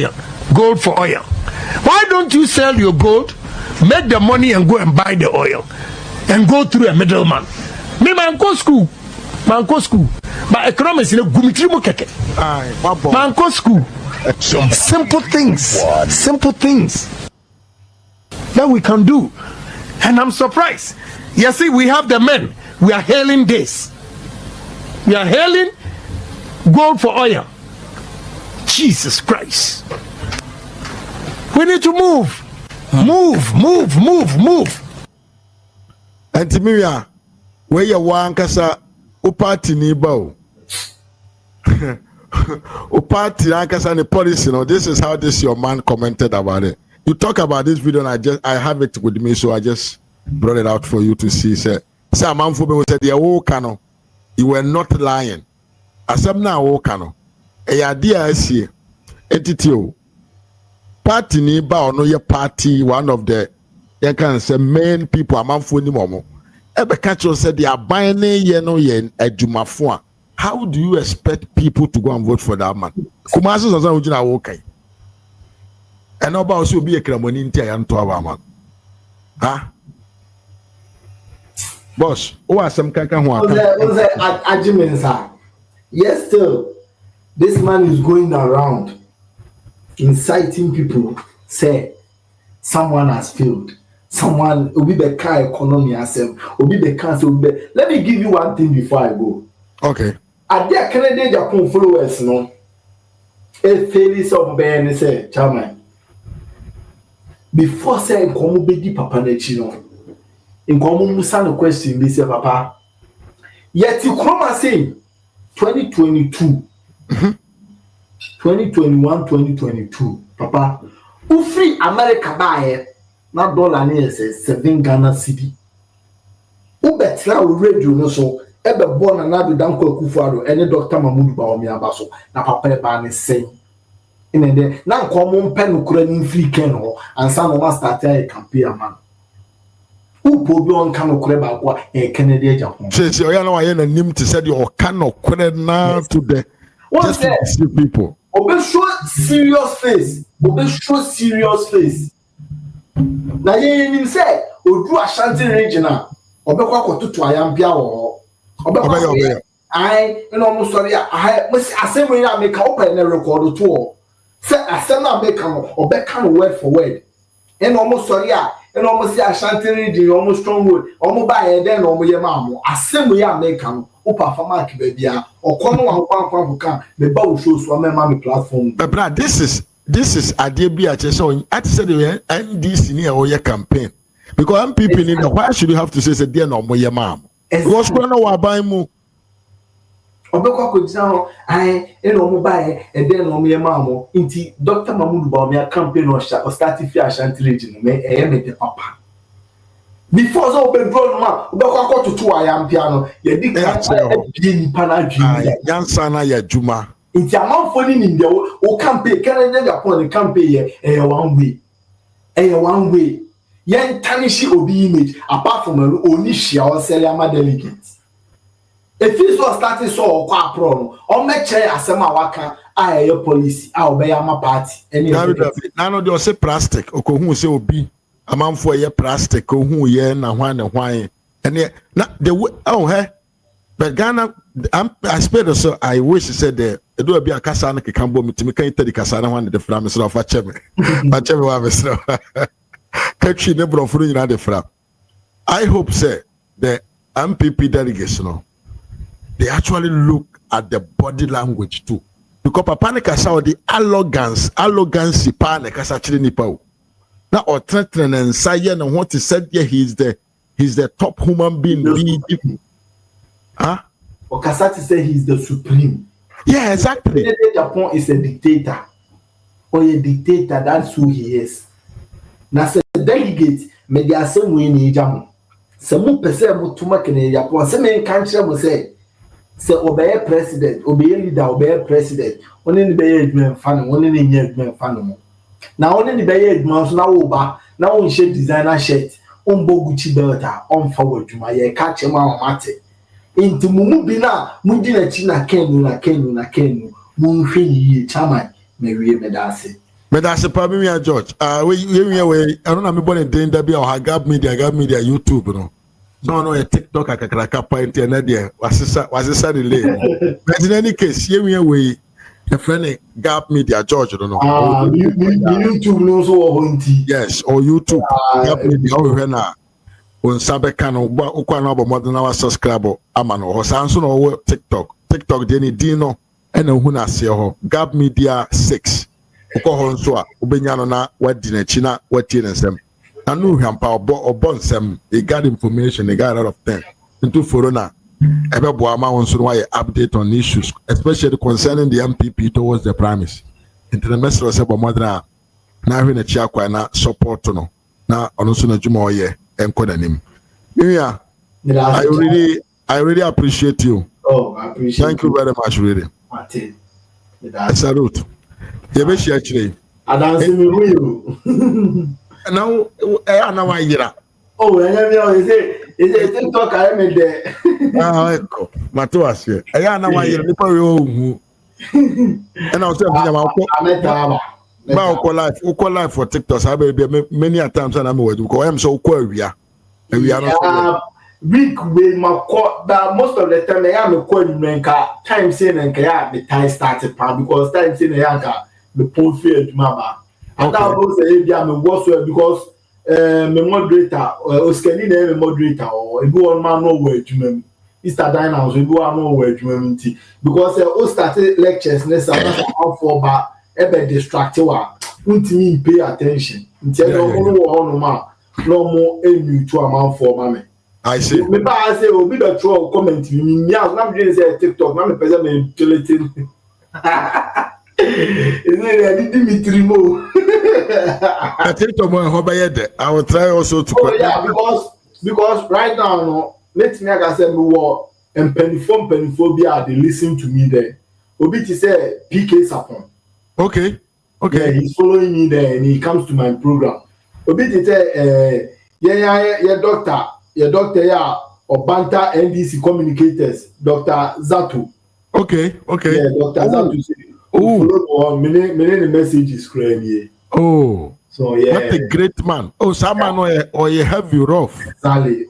Speaker 2: Gold for oil. Why don't you sell your gold, make the money and go and buy the oil and go through a middleman? Me man go school. But economics in a gumitri mo keke. Man go school. Simple things that we can do. And I'm surprised. You see, we have the men. We are hailing this. We are hailing gold for oil. Jesus Christ. We need to move. Move.
Speaker 1: And Timiya, where you want kasa upati ni bao. Upati ankasa ni policy. You know, this is how this your man commented about it. You talk about this video and I have it with me, so I just brought it out for you to see. Say a man for me said, you were not lying. Asam na wo kano. E idea is entity party ni ba ono ye party one of the you can say main people among ni momo. Ebe catch you said they are buying ye no ye adwumafo a. How do you expect people to go and vote for that man? Kumasi so ujina wo kai. And about also be a cramoni into a to our man. Huh? Boss, who are some kankan who
Speaker 4: are yes, still, this man is going around inciting people, say someone has failed, someone will be the car economy asem, will be the cancer. Let me give you one thing before I go.
Speaker 2: Okay.
Speaker 4: At their Canadian Japan followers, no, a fairness of Ben say, Chairman. Before saying, come be papa nechino. In common Musan question, they say, Papa. Yet you come and say 2022, 2021, 2022, Papa. Who free America buy not dollar near says 7 Ghana city. Who bet now radio no so ever born another Danko Kufaro any Dr. Mahmoud Bawumia Baso na Papa Ban is saying. In there now common pen Ukrainian free Ken and some of us start a campaign man. Who probably on can Ukraine a Canadian Japan.
Speaker 2: Says you know I name to say you cannot credit now to the just to see people.
Speaker 4: Obe show serious face. Obe show serious face. Na ye nim say odu Ashanti regional. Obe kwa kotutu ayampia wo. Obe I no mo sorry I asem we na make open na record to. Say asem na make am obe kan word for word. En almost sorry and almost say Ashanti region almost stronghold. Omo ba e den omo ye ma mo. Asem we make am o perform baby or come one can me bow shows for my platform. But
Speaker 2: brother, this is Adebia Cheso. I said the NDC near or your campaign because MPP in the why should you have to say dear no more your mom? What's going on buy more?
Speaker 4: Obeko ko jao ai e no mo buy e den no me mama inti Dr. Mahmoud Bawumia campaign or start fi Ashanti region me e me de papa. Before so open draw ma obekwa to ayampia no ye di kan e ni pana dwi
Speaker 2: yansa na ya juma
Speaker 4: nti amanfo ni ndia o campaign Canada Japan campaign e one way yen tanishi obi image apart from oni hia o sell am delegates if this was starting so kwa pro no o meche asem a waka a e policy a obeya ma party any
Speaker 2: na no de o say plastic okohu say obi amanfo ye plastic ohu ye na hwan and na the oh hey but Ghana I spent so I wish he said there do be a kasa na kekambo mitimi kan tedi kasa na hwan de fra me so fa cheme wa me so catchy ne brofuru nyina de fra. I hope say the MPP delegates no they actually look at the body language too because papa ne kasa the arrogance pa ne kasa chiri nipa o. Now, or threatening and saying and what he said, yeah, he's the top human being leading. Huh?
Speaker 4: Okasati said he's the supreme.
Speaker 2: Yeah, exactly.
Speaker 4: Agyapong is a dictator. Or a dictator, that's who he is. Now, say delegate, me the same way in Agyapong. Some person mo too much in Agyapong. Some in country mo say obey president, obey leader, obey president. Only the be admin fan, only the admin fan. Now only the bay months now over now on shape designer shirt on Boguchi Delta on forward to my catch him on mate. Into Mumubina, Mudina China Kenu, Moonfin Chama, Mary Medasi.
Speaker 2: Medasi Pamia George. We I don't know me born in Danger or Gab Media YouTube, no. No, a TikTok I can point and idea was a delay. But in any case, here we the friend Gap Media George, I don't know.
Speaker 4: YouTube knows all.
Speaker 2: Yes, or YouTube. Gap Media over now. On Sabekano, Ukwana, more than our subscriber, Amano, or Samson or TikTok. TikTok, Denny Dino, and Huna Seo, Gap Media 6. Okohonswa, Ubenyano na, what dinner China, what dinner them. I knew him power or bonds them. They got information, they got out of them. Into Forona. Everyone wants to update on issues, especially concerning the MPP towards the premise. Into the message was about mother now in a chakwa na support no now on so na juma oye enkoda nim. Yeah, I really appreciate you.
Speaker 4: Oh, I appreciate.
Speaker 2: Thank you very much, really.
Speaker 4: Martin.
Speaker 2: Salute. You be share actually.
Speaker 4: Adansi me will.
Speaker 2: Now I hear.
Speaker 4: Oh, is it TikTok I made there?
Speaker 2: Eko. Matuas here. Aya na wa yere nipa we ohu. And I was telling you about life for TikTok. I be many times and I'm with because I am so queer.
Speaker 4: Week with my court that most of the time I am a coin time saying and the time started because time saying the phone feared mama. And that was a I'm a worse because me moderator oskani na me moderator or ebi one man no word adwuma Easter dine house ebi one no word adwuma nti because o started lectures na sa na for ba ebe distracted wa untimi pay attention nti e do mo wo no ma no mo enu to am for ma me
Speaker 1: I see.
Speaker 4: me ba say obi the throw comment me as na me say TikTok na me pese me deleting is it Dimitri Mo
Speaker 1: I think I will try also to.
Speaker 4: Oh yeah, because right now, no, let me like I said, me war and penniphobia they listen to me there. Obi to say PK Sapon.
Speaker 1: Okay.
Speaker 4: Yeah, he's following me there and he comes to my program. Obi to say, yeah, doctor, yeah, Obanta NDC communicators, Dr. Zato.
Speaker 1: Okay.
Speaker 4: Yeah, Dr. Zato say, follow me, the message is crazy.
Speaker 1: Oh.
Speaker 4: So yeah,
Speaker 1: what a great man. Oh, someone or you have you rough.
Speaker 4: Exactly.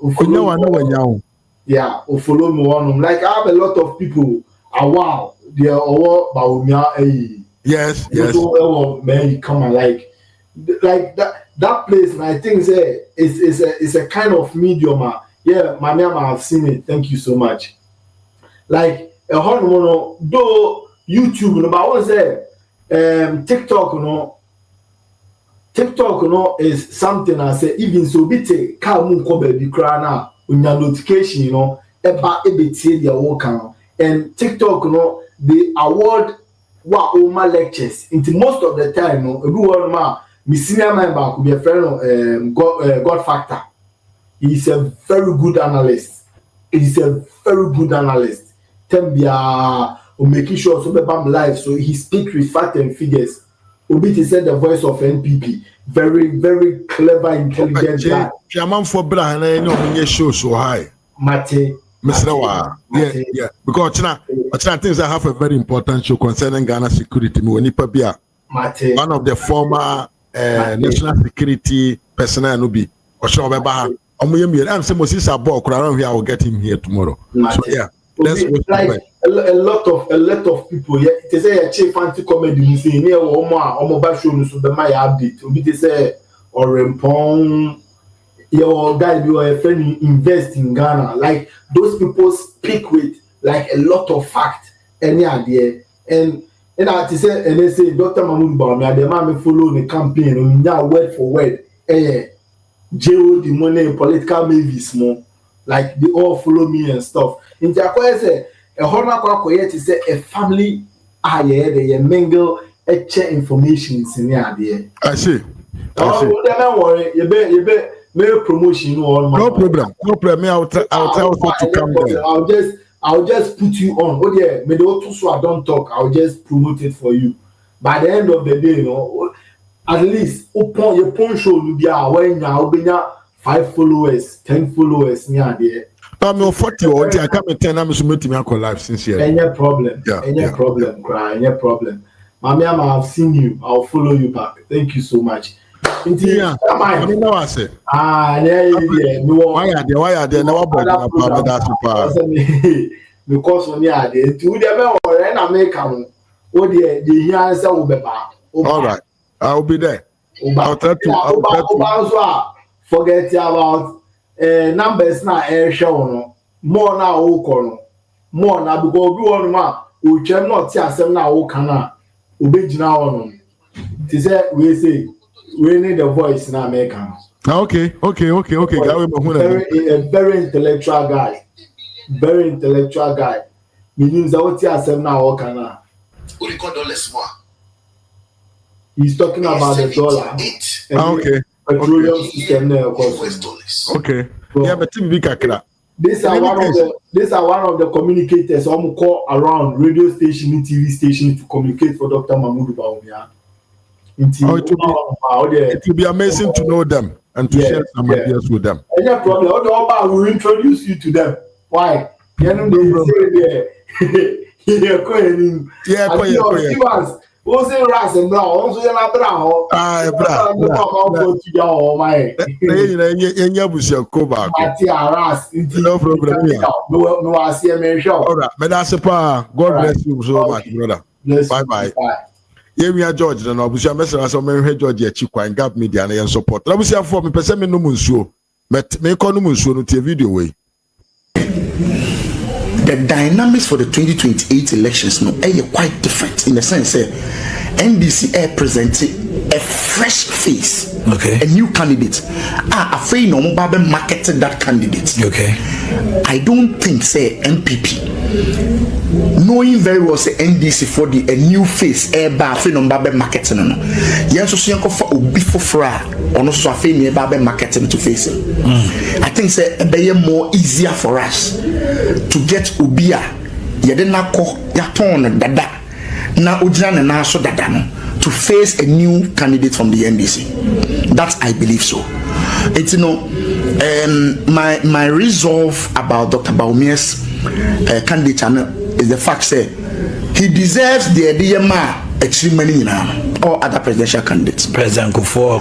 Speaker 1: Yeah,
Speaker 4: follow me on. Like I have a lot of people. Wow, they are all Bawumia.
Speaker 1: Yes.
Speaker 4: So, man, come on, like that place. And I think it's a kind of medium. Yeah, my name I've seen it. Thank you so much. Like a whole though YouTube, but I want to say TikTok, TikTok, is something I say even so bit car moon cover the crana when your notification, about a bit their work and TikTok, they award what all my lectures into most of the time, everyone my senior member could be a friend of God Factor. He's a very good analyst. Tembia making sure so bam live, so he speaks with fact and figures. Obiti said the voice of NPP. Very, very clever, intelligent guy.
Speaker 1: Chairman for Brian, I know show so high.
Speaker 4: Mate.
Speaker 1: Mr. Yeah. Because things I have a very important show concerning Ghana security. One of the former national security personnel will be Osho I'm saying Moses Abok, I will get him here tomorrow. So yeah.
Speaker 4: Like a lot of people, yeah, they say a chief anti-comedy museum near Oma Basho, so the my update. They say or Rempong, your guy, you are a friend invest in Ghana. Like those people speak with like a lot of fact, any idea. And I say, and they say, Dr. Mahmoud Bawumia, the man follow the campaign, now word for word, jail the money, political movies, more. Like they all follow me and stuff. In Jacoy say a honor to say a family they mingle information in the idea.
Speaker 1: I see.
Speaker 4: Don't worry, you bet make promotion
Speaker 1: no problem. I'll tell you to come there.
Speaker 4: I'll just put you on. Oh yeah, me so I don't talk. I'll just promote it for you. By the end of the day, at least upon your phone show will be when you 5 followers, 10 followers near there.
Speaker 1: I'm 40 or I can't 10. I'm submitting my live since here.
Speaker 4: Any problem? Any problem? Mami, I've seen you. I'll follow you back. Thank you so much.
Speaker 1: Yeah, I mean, no, I say. Why are there? No,
Speaker 4: because on the idea, to the or an American, oh, the answer will be back.
Speaker 1: All right, I'll be there. I'll try to.
Speaker 4: Forget about numbers now air show more now more now because we want ma we can not see asem now o kana obejina on say we need the voice na American.
Speaker 1: Okay.
Speaker 4: A very intellectual guy. Meaning that what asem now o kana. We call dollars more. He's talking about the dollar.
Speaker 1: Okay.
Speaker 4: Petroleum system there, of course.
Speaker 1: Okay. Yeah, but
Speaker 4: these are one of the communicators who call around radio station and TV stations to communicate for Dr. Mahmoud Bawumia.
Speaker 1: It will be amazing to know them and to share some ideas with them.
Speaker 4: Any problem? I will introduce you to them. Why? Who say rice and brown? Also, you're not brown.
Speaker 1: No problem.
Speaker 4: No, I see a man show.
Speaker 1: All right, but that's a God bless you so much, brother. Bye.
Speaker 2: Yewia George na obusia mesra so me George echi kwan gap media na yen support. Na obusia for me pese me no munsuo. Me ko no munsuo no tie video we.
Speaker 5: The dynamics for the 2028 elections no quite different in the sense NDC presented a fresh face, a new candidate. Afraid no more marketed that candidate.
Speaker 6: Okay.
Speaker 5: I don't think say MPP, knowing very well say NDC for a new face, afraid no more marketing no. Yes, so you for obi fofra, or no so afraid no more marketing to face him. I think say be more easier for us to get ubia. Yedena ko yaton dada. Na ujana na so dada no to face a new candidate from the NDC. That I believe so. It's my resolve about Dr. Bawumia's candidature is the fact that he deserves the idea extremely or other presidential candidates.
Speaker 6: President Kufuor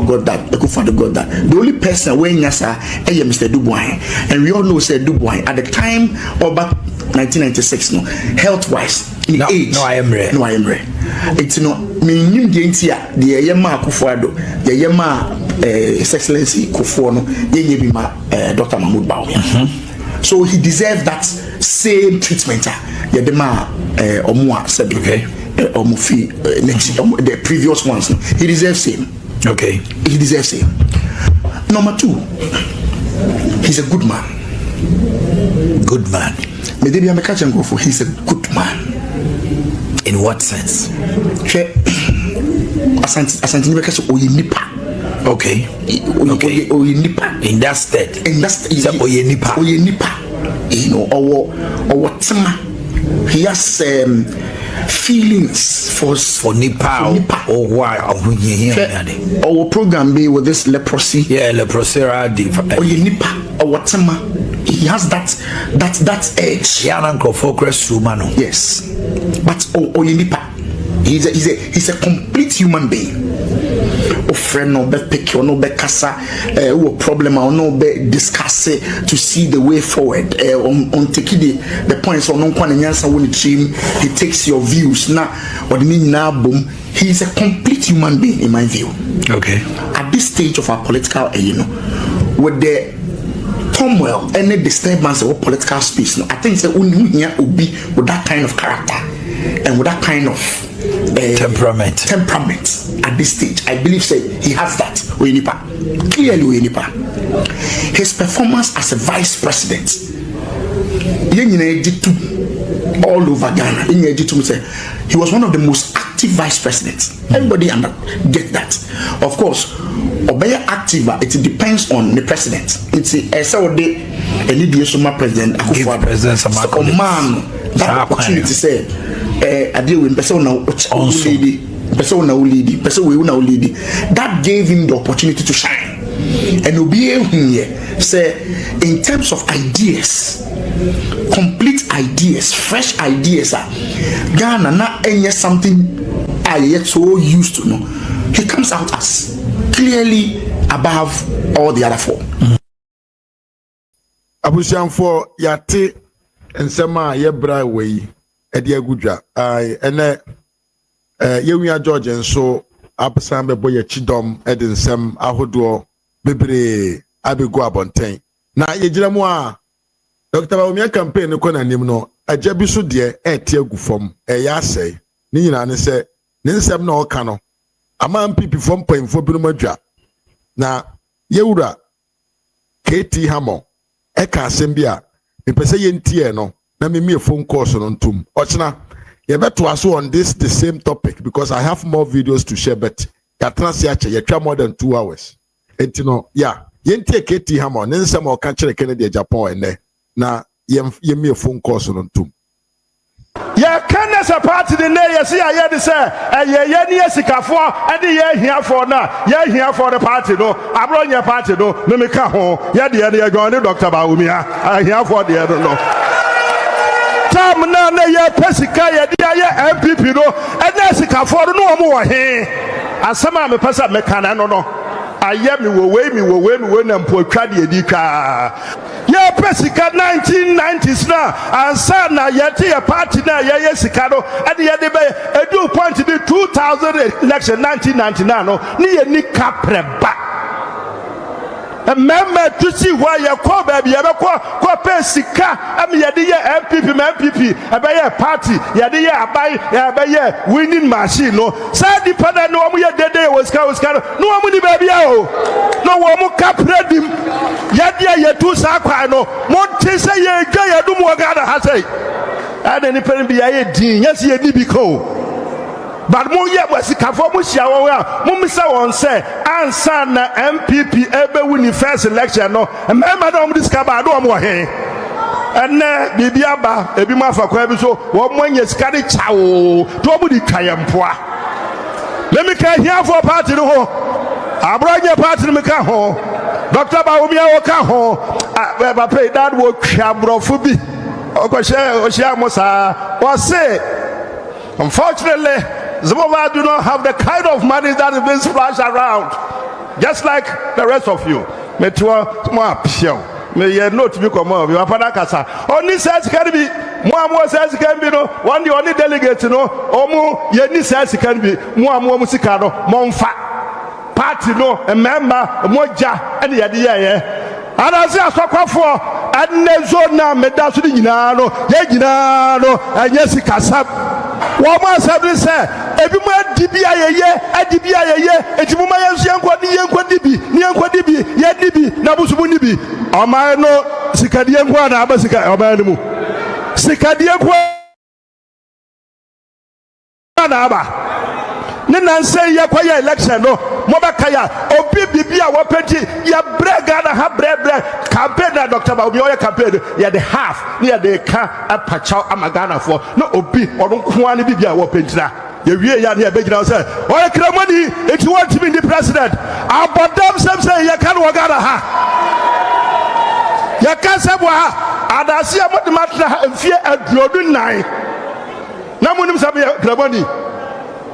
Speaker 5: got that. Kufuor got that. The only person when Yasa is Mr. Dubois, and we all know Mr. Dubois at the time of back 1996, no, health wise, in age.
Speaker 6: No, I am rare.
Speaker 5: It's me new the Yama Kufuor, the Yama His Excellency Kufuor, no, Dr. Mahmoud Bawumia. So he deserves that same treatment. Yedema Omwa said, okay. The previous ones, he deserves same.
Speaker 6: Okay.
Speaker 5: He deserves same. Number two, he's a good man.
Speaker 6: Good man.
Speaker 5: Maybe I'm a catch and go for. He's a good man.
Speaker 6: In what sense?
Speaker 5: Asante because oyinipa.
Speaker 6: Okay.
Speaker 5: Oyinipa.
Speaker 6: In that state.
Speaker 5: He's oyinipa. You know, or tema. He has feelings for Nepal.
Speaker 6: Or why?
Speaker 5: Our program be with this leprosy.
Speaker 6: Yeah, leprosy.
Speaker 5: Oyinipa. Or tema. He has that edge. Yes, but Oyinipa, he's a complete human being. Friend no be pick or no be kasa problem or no be discuss it to see the way forward on taking the points or no one answer when he takes your views now or the meaning now boom. He's a complete human being in my view.
Speaker 6: Okay.
Speaker 5: At this stage of our political with the turmoil, any disturbance of political space, I think it's only here will be with that kind of character and with that kind of temperament at this stage. I believe he has that. Clearly his performance as a vice president all over Ghana, he was one of the most active vice presidents. Everybody get that. Of course, obey active, it depends on the president. It's a president Akufo-Addo. Man, that opportunity say I deal with person lady. That gave him the opportunity to shine. And Obi here say in terms of ideas, complete ideas, fresh ideas, Ghana na any something I yet so used to know. He comes out as clearly above all the other four.
Speaker 2: Abusianfo yate nsema yebra wei edi agudwa ene yewia George nso apesan bebo ye chidom edi nsem ahodo bebre abegu abonten na yegira mu a Dr. Bawumia campaign ko na nim no ajabi so de eti agufom ya asai ni nyina ne se ne nsem na oka no ama MPP fom pemfo bi no madwa na yewura KT Hamo eka asem bi a mepese yentie no na me phone calls no ntum ochina ye beto aso on the same topic because I have more videos to share but ya transiache ye twa more than 2 hours entino yeah yentie KT Hamo ne nsem o ka kire Kennedy Agyapong ene na ye phone calls no ntum
Speaker 1: ya kanasa party de ne yesi aye de say ye ni esikafo ade ye hiafo na ye hiafo the party no abronya party no me ka ho ye de ye join Dr. Bawumia hiafo de no tam na ye pesika ye de ye MPP no ene esikafo no omo wo he asema me pesa me kana no aye mi wo we na mpo atwa de edi ka
Speaker 7: ye pesika 1990s na ansa na yete ye party na ye sika no ade ye de be edu point be 2000 election 1999 no ni ye ni kapreba mema to see why you call baby you ko pesika am ye de ye MPP ebe ye party ye de ye abai ebe ye winning machine no say the pada no mo ye dede was ka no mo ni baby o no wo mo kapredim ye de ye tu sa kwa no mo te say ye gwa ye dum wo ga da ha say ade ni pen bi ye din yes ye ni bi ko but mo ye wasika fo mo hia wo a mo misa won say ansa na MPP ebe win first election no emma na mo discover do mo he enne bibia ba ebi mo afa kwa bi so wo mo anya sika de chawo to mo di twayempoa let me can here for party no ho abronya party me ka ho Dr. Bawumia wo ka ho ba pay that wo twa brofo bi o share mo sa o say unfortunately some of us do not have the kind of money that is being splashed around, just like the rest of you. Me too, me ye note to be come on. You are father kasa. Only says can be. More says can be no. One the only delegate no. Omu ye ni says can be. More musika no. Monfa party no. A member moja and the idea. And I say for and nezo na me da so di nyina no. Ye nyina no. Anyesi kasa. Woman said this ebi mo adibia yeye etimu ma yenso yenkwa dibi ye dibi na busubu nibi oman no sikadie nkwa na aba sika oman no mu sikadie nkwa na aba ne nanse ye kwa ye election no mo baka ya obi bibia wo penti ya brega na ha bre campaign na Dr. Bawumia o ye campaign ya the half ne de ka apacha amagana for no obi odun kwa ne bibia wo penti na ye wie ya ne e begina say o ye kra money if you want to be the president abodam say ye kan wo gana ha ye kan say bo ha adase amodimatra mfie aduodu nan na munim say ye kra money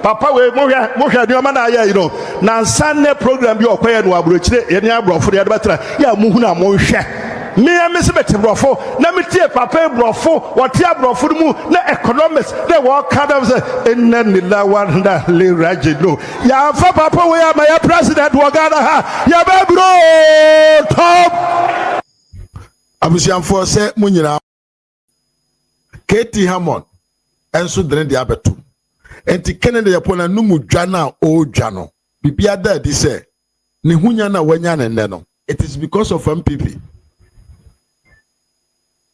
Speaker 7: papa we mo hwe de ma na ya you know na sanne program bi okoye no abrochire ye ne abrofo de batra ya muhu na mo hwe me se bete brofo na me tie papa brofo wote abrofo mu na economics na wo kind of say inna lillahi wa inna ilaihi raji'un ya fa papa we am ya president wo Ghana ha ya be bro top
Speaker 2: abusiamfo se munyira Katie Hammond enso dren de abetu enti Kennedy yapona numu dwa na o dwa no bibia da di se ne hunya na wanya ne no it is because of MPP.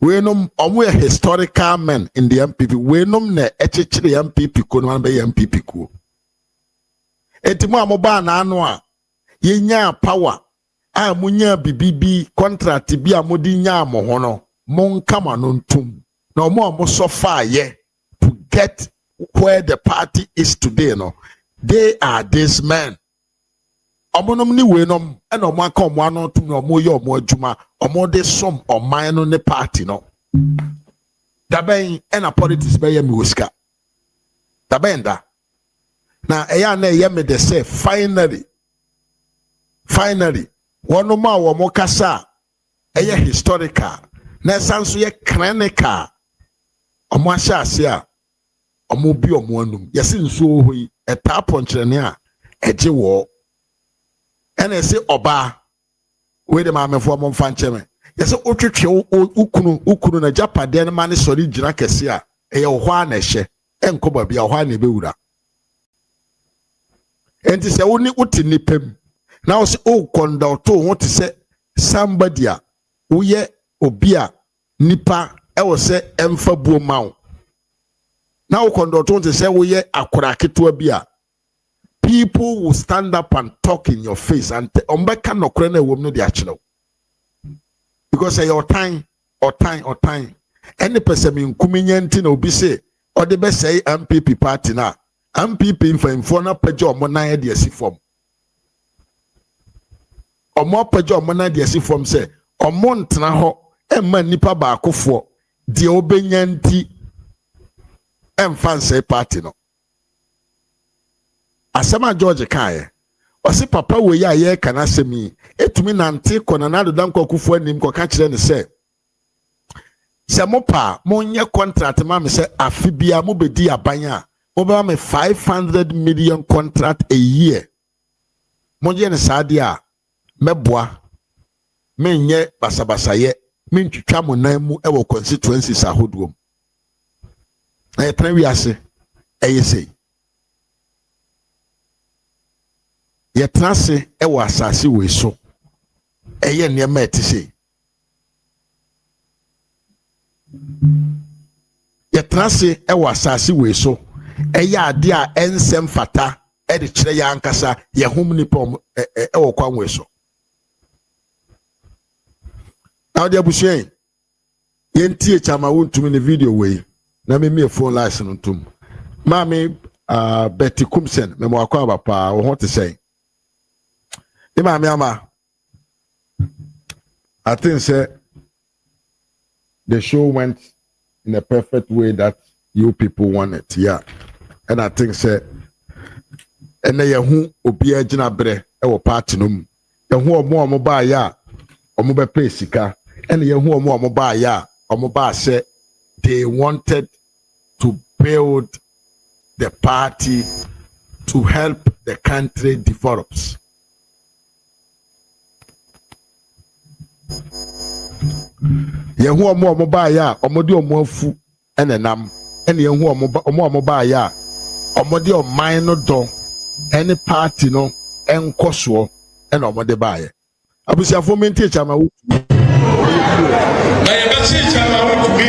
Speaker 2: We know omo historical men in the MPP. We know na echechire MPP ko no be MPP ko. Enti mo amoba na anu a yenya power a munya bibibi contract bi a modi nya mo ho no mon kama no ntum. Na omo so far ye to get where the party is today no. They are these men. Omonom ni we nom e no mo aka omo anu tum no mo ye omo adwuma omo de som oman no ne party no daben e na politics be ye mi woska daben da na eya na ye me de say finally wono ma wo mo kasa eye historical na sanso ye clinical omo ahya ase a omo bi omo anum yesi nso hoyi eta ponkyerene a eje wo ene se oba we de maamefo mo mfa ncheme yese otwetwe ukunu na japade ne mane sori gina kese a eye ho a na hye enkoba bia ho a na ebewura enti se woni uti nipem na wo se o conduct ho te se somebody a wo ye obi a nipa e wo se emfa buo mawo na wo conduct ho te se wo ye akora keto bi a people will stand up and talk in your face and ombeka no kre na ewom no de achelo because your time any person in kuminyenti na obi say or the best say MPP party na MPP for na pejo omo na de asifom omo pejo omo na de asifom say omo ntena ho emma nipa ba akofo de obenyanti emfa say party no asema George kaye osi papa we ya ye kana semi etumi nante kɔ na nado dan kɔkufu anim kɔ ka kyerɛ ne sɛ mo pa mo nye contract ma me sɛ afi bia mo bedi aban a mo ba me 500 million contract a year mo je ne saade a meboa me nye basabasaye me ntwitwa mo nan mu e wo constituencies ahodoom na ye tran wiase eye sei ye trase e wo asase we so eye ne ma eti sei ye trase e wo asase we so eye ade a ensem fata e de kire ya ankasa ye hom ni pom e wo kwan we so now the abusuyen yentie chama wontumi ne video we na me phone license ntum mami Betty Kumsen me mo akwa papa wo ho te sei e mami ama I think say the show went in a perfect way that you people want it, yeah. And I think say and ye hu obi agina bre e wo party no mu ye hu omo ba ya omo be pay sika and ye hu omo ba ya omo ba say they wanted to build the party to help the country develops. Ye hu omo ba ya omo de omo afu enenam ene ye hu omo ba ya omo de oman no do any party no enkoso ene omo de ba ye abusiafo menti chama wu
Speaker 7: na ye ba chi chama wu bi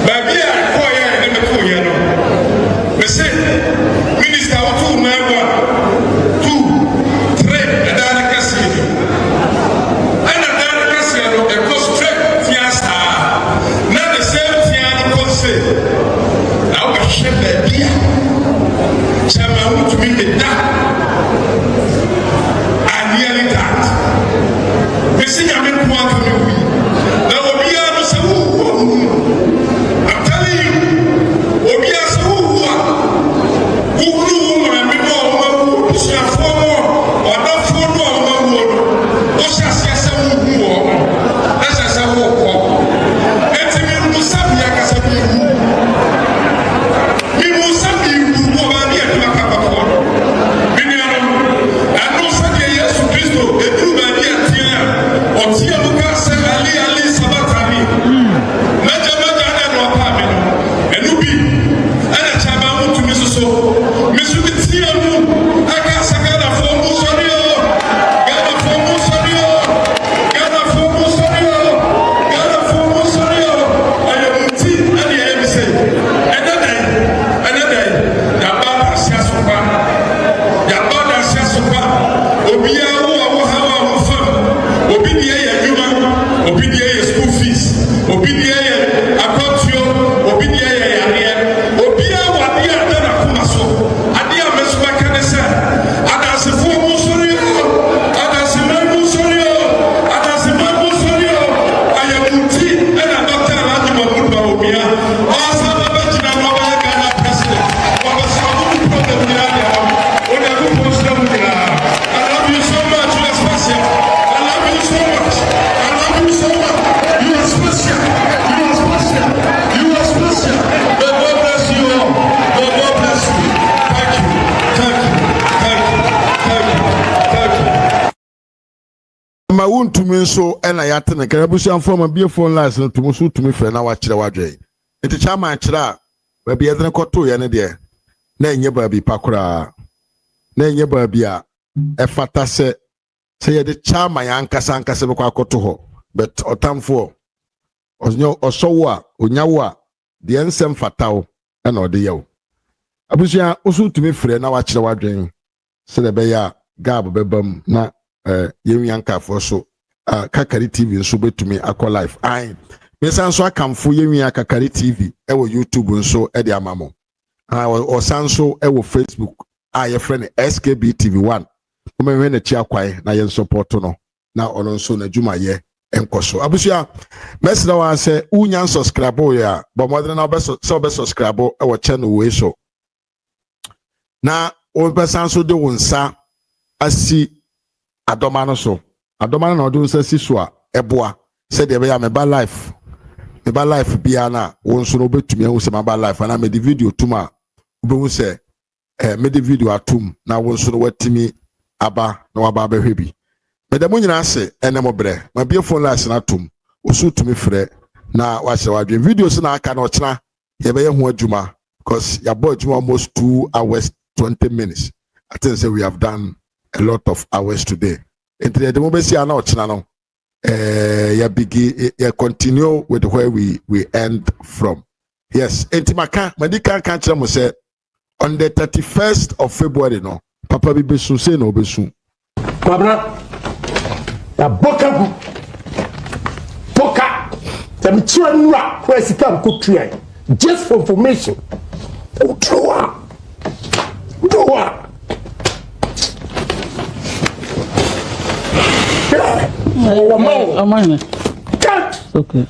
Speaker 7: ba bi a ko ye ne me ko ye no me say minister wa tu na wa tu tre da na kasi ana da na kasi no e ko straight fiasa na the same thing ko say na o she ba bi a chama wu tu mi da nearly that. We see you make one coming with. Now, Obia no say who. I'm telling you, Obia say who. Who and me more, who shall for more, or not for more, or shall say who. That's as I walk. Let me know something I can say who. Me know something who over here to make up a call. I know something yes to Christo, a true idea here, or Tia Lucas, Ali Sabatani, Majama no Pamino, and Ubi, and a Chabamu to Misuso, Misutia, Akasagana for Musorio, Gana for Musorio, Gana for Musorio, Gana for Musorio, and a Muti, and the MC, another, Yabana Siasupa, Yabana Siasupa, Obia, who have fun, Obidia, Yuma, Obidia, school fees, Obidia, Akotio, Obidia, Obia, Wadia, Danakumaso, Adia Mesmacanesa, Adasifu Musorio, Adasiman Musorio, Adasiman Musorio, Ayamuti, and a doctor Agyapong Bawumia, also the Bajina Ghana president, Baba Sabu problem in Ghana, or the group of them. I love you so much, you are special. I love you so much. I love you so much. You are special. You are special. You are special. May God bless you all. May God bless you. Thank you. Thank you. Thank you. Thank you. Thank you.
Speaker 2: ma wontumi nso ena yate ne kara busuanfo ma bie phone lines no tumu so tumi fe na wa kire wadwe enti chama kire a ba bie dene koto ye ne de na enye ba bi pakora na enye ba bi a efata se ye de chama ya ankasa be kwa koto ho but otamfo onyo osowo a onyawo a de ensem fatawo na ode yewo abusuan oso tumi frɛ na wa kire wadwe se de be ya gab bebam na yenwianka for so Kakari TV nso betumi akọ live ai mesan so akamfo yenwia Kakari TV e wo YouTube nso e de amamo o sanso e wo Facebook ye friend SKB TV1 o menwe na chi akwai na yen support no na ono nso na djuma ye enkoso abusia mesna wa se unya subscribe ya bo modern na be subscribe e wo channel we so na o be sanso de wonsa asi adoma no so adoma na odun se siso a eboa se de be ya me ba life bia na won so no betumi ahu se maba life na me di video tuma obehu se me di video atum na won so no watimi aba na waba behwe bi me da mo nyina se ene mo bre ma bia phone lines na atum osu tumi frɛ na wa hye wadwe videos na aka na ochena ye be ye ho adwuma because ya boy adwuma almost 2 hours 20 minutes. I think say we have done a lot of hours today. Into the moment see na ochena no ya continue with where we end from. Yes, entimaka medical can tell me say on the 31st of February no papa bi besu say no besu.
Speaker 7: Babra ya boka them try where is come cook try just for information. Do
Speaker 8: Okay.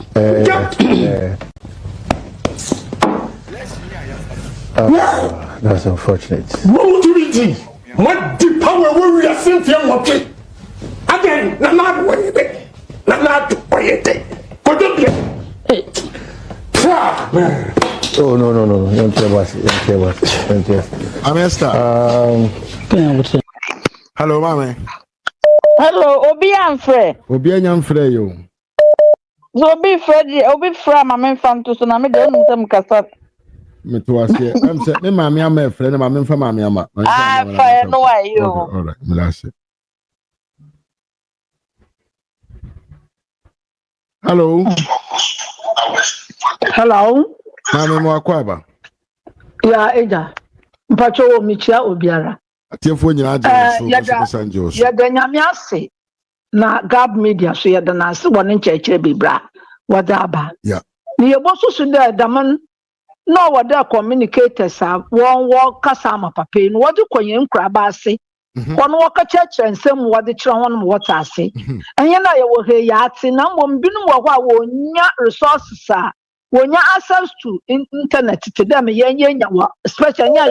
Speaker 6: That's unfortunate.
Speaker 7: What do we do? What the power we are sent here working? Again, not way it. Not way it. Could you
Speaker 6: Oh no. Don't care about it.
Speaker 2: Amesta. Hello, mama.
Speaker 9: Hello, Obi Amfre.
Speaker 2: Obi anyamfre yo.
Speaker 9: So Obi Freddy, Obi Fra mama mfam to so na me de onu nsem kasa.
Speaker 2: Me to ase. Am say me mama ama frɛ ne mama mfa mama ama.
Speaker 9: Ah, fa no why you.
Speaker 2: All right, me last. Hello.
Speaker 10: Hello.
Speaker 2: Mama mo akwaba.
Speaker 10: Ya eja. Mpacho wo michia obiara.
Speaker 2: Atiefo nyina agye so San Jose.
Speaker 10: Ya da nyame ase na Gab Media so ya da na ase woni nkyekere bibra. Wada aba.
Speaker 2: Yeah.
Speaker 10: Ni yebo so da daman no wada communicators a won kasa ma papa no wode kwenye nkura ba ase. Kono waka kyekere nsem wode kyerɛ hono wota ase. Enye na ye wo he ya ate na mbom binu wo hɔ a wonya resources a wonya access to internet to them yenya especially nya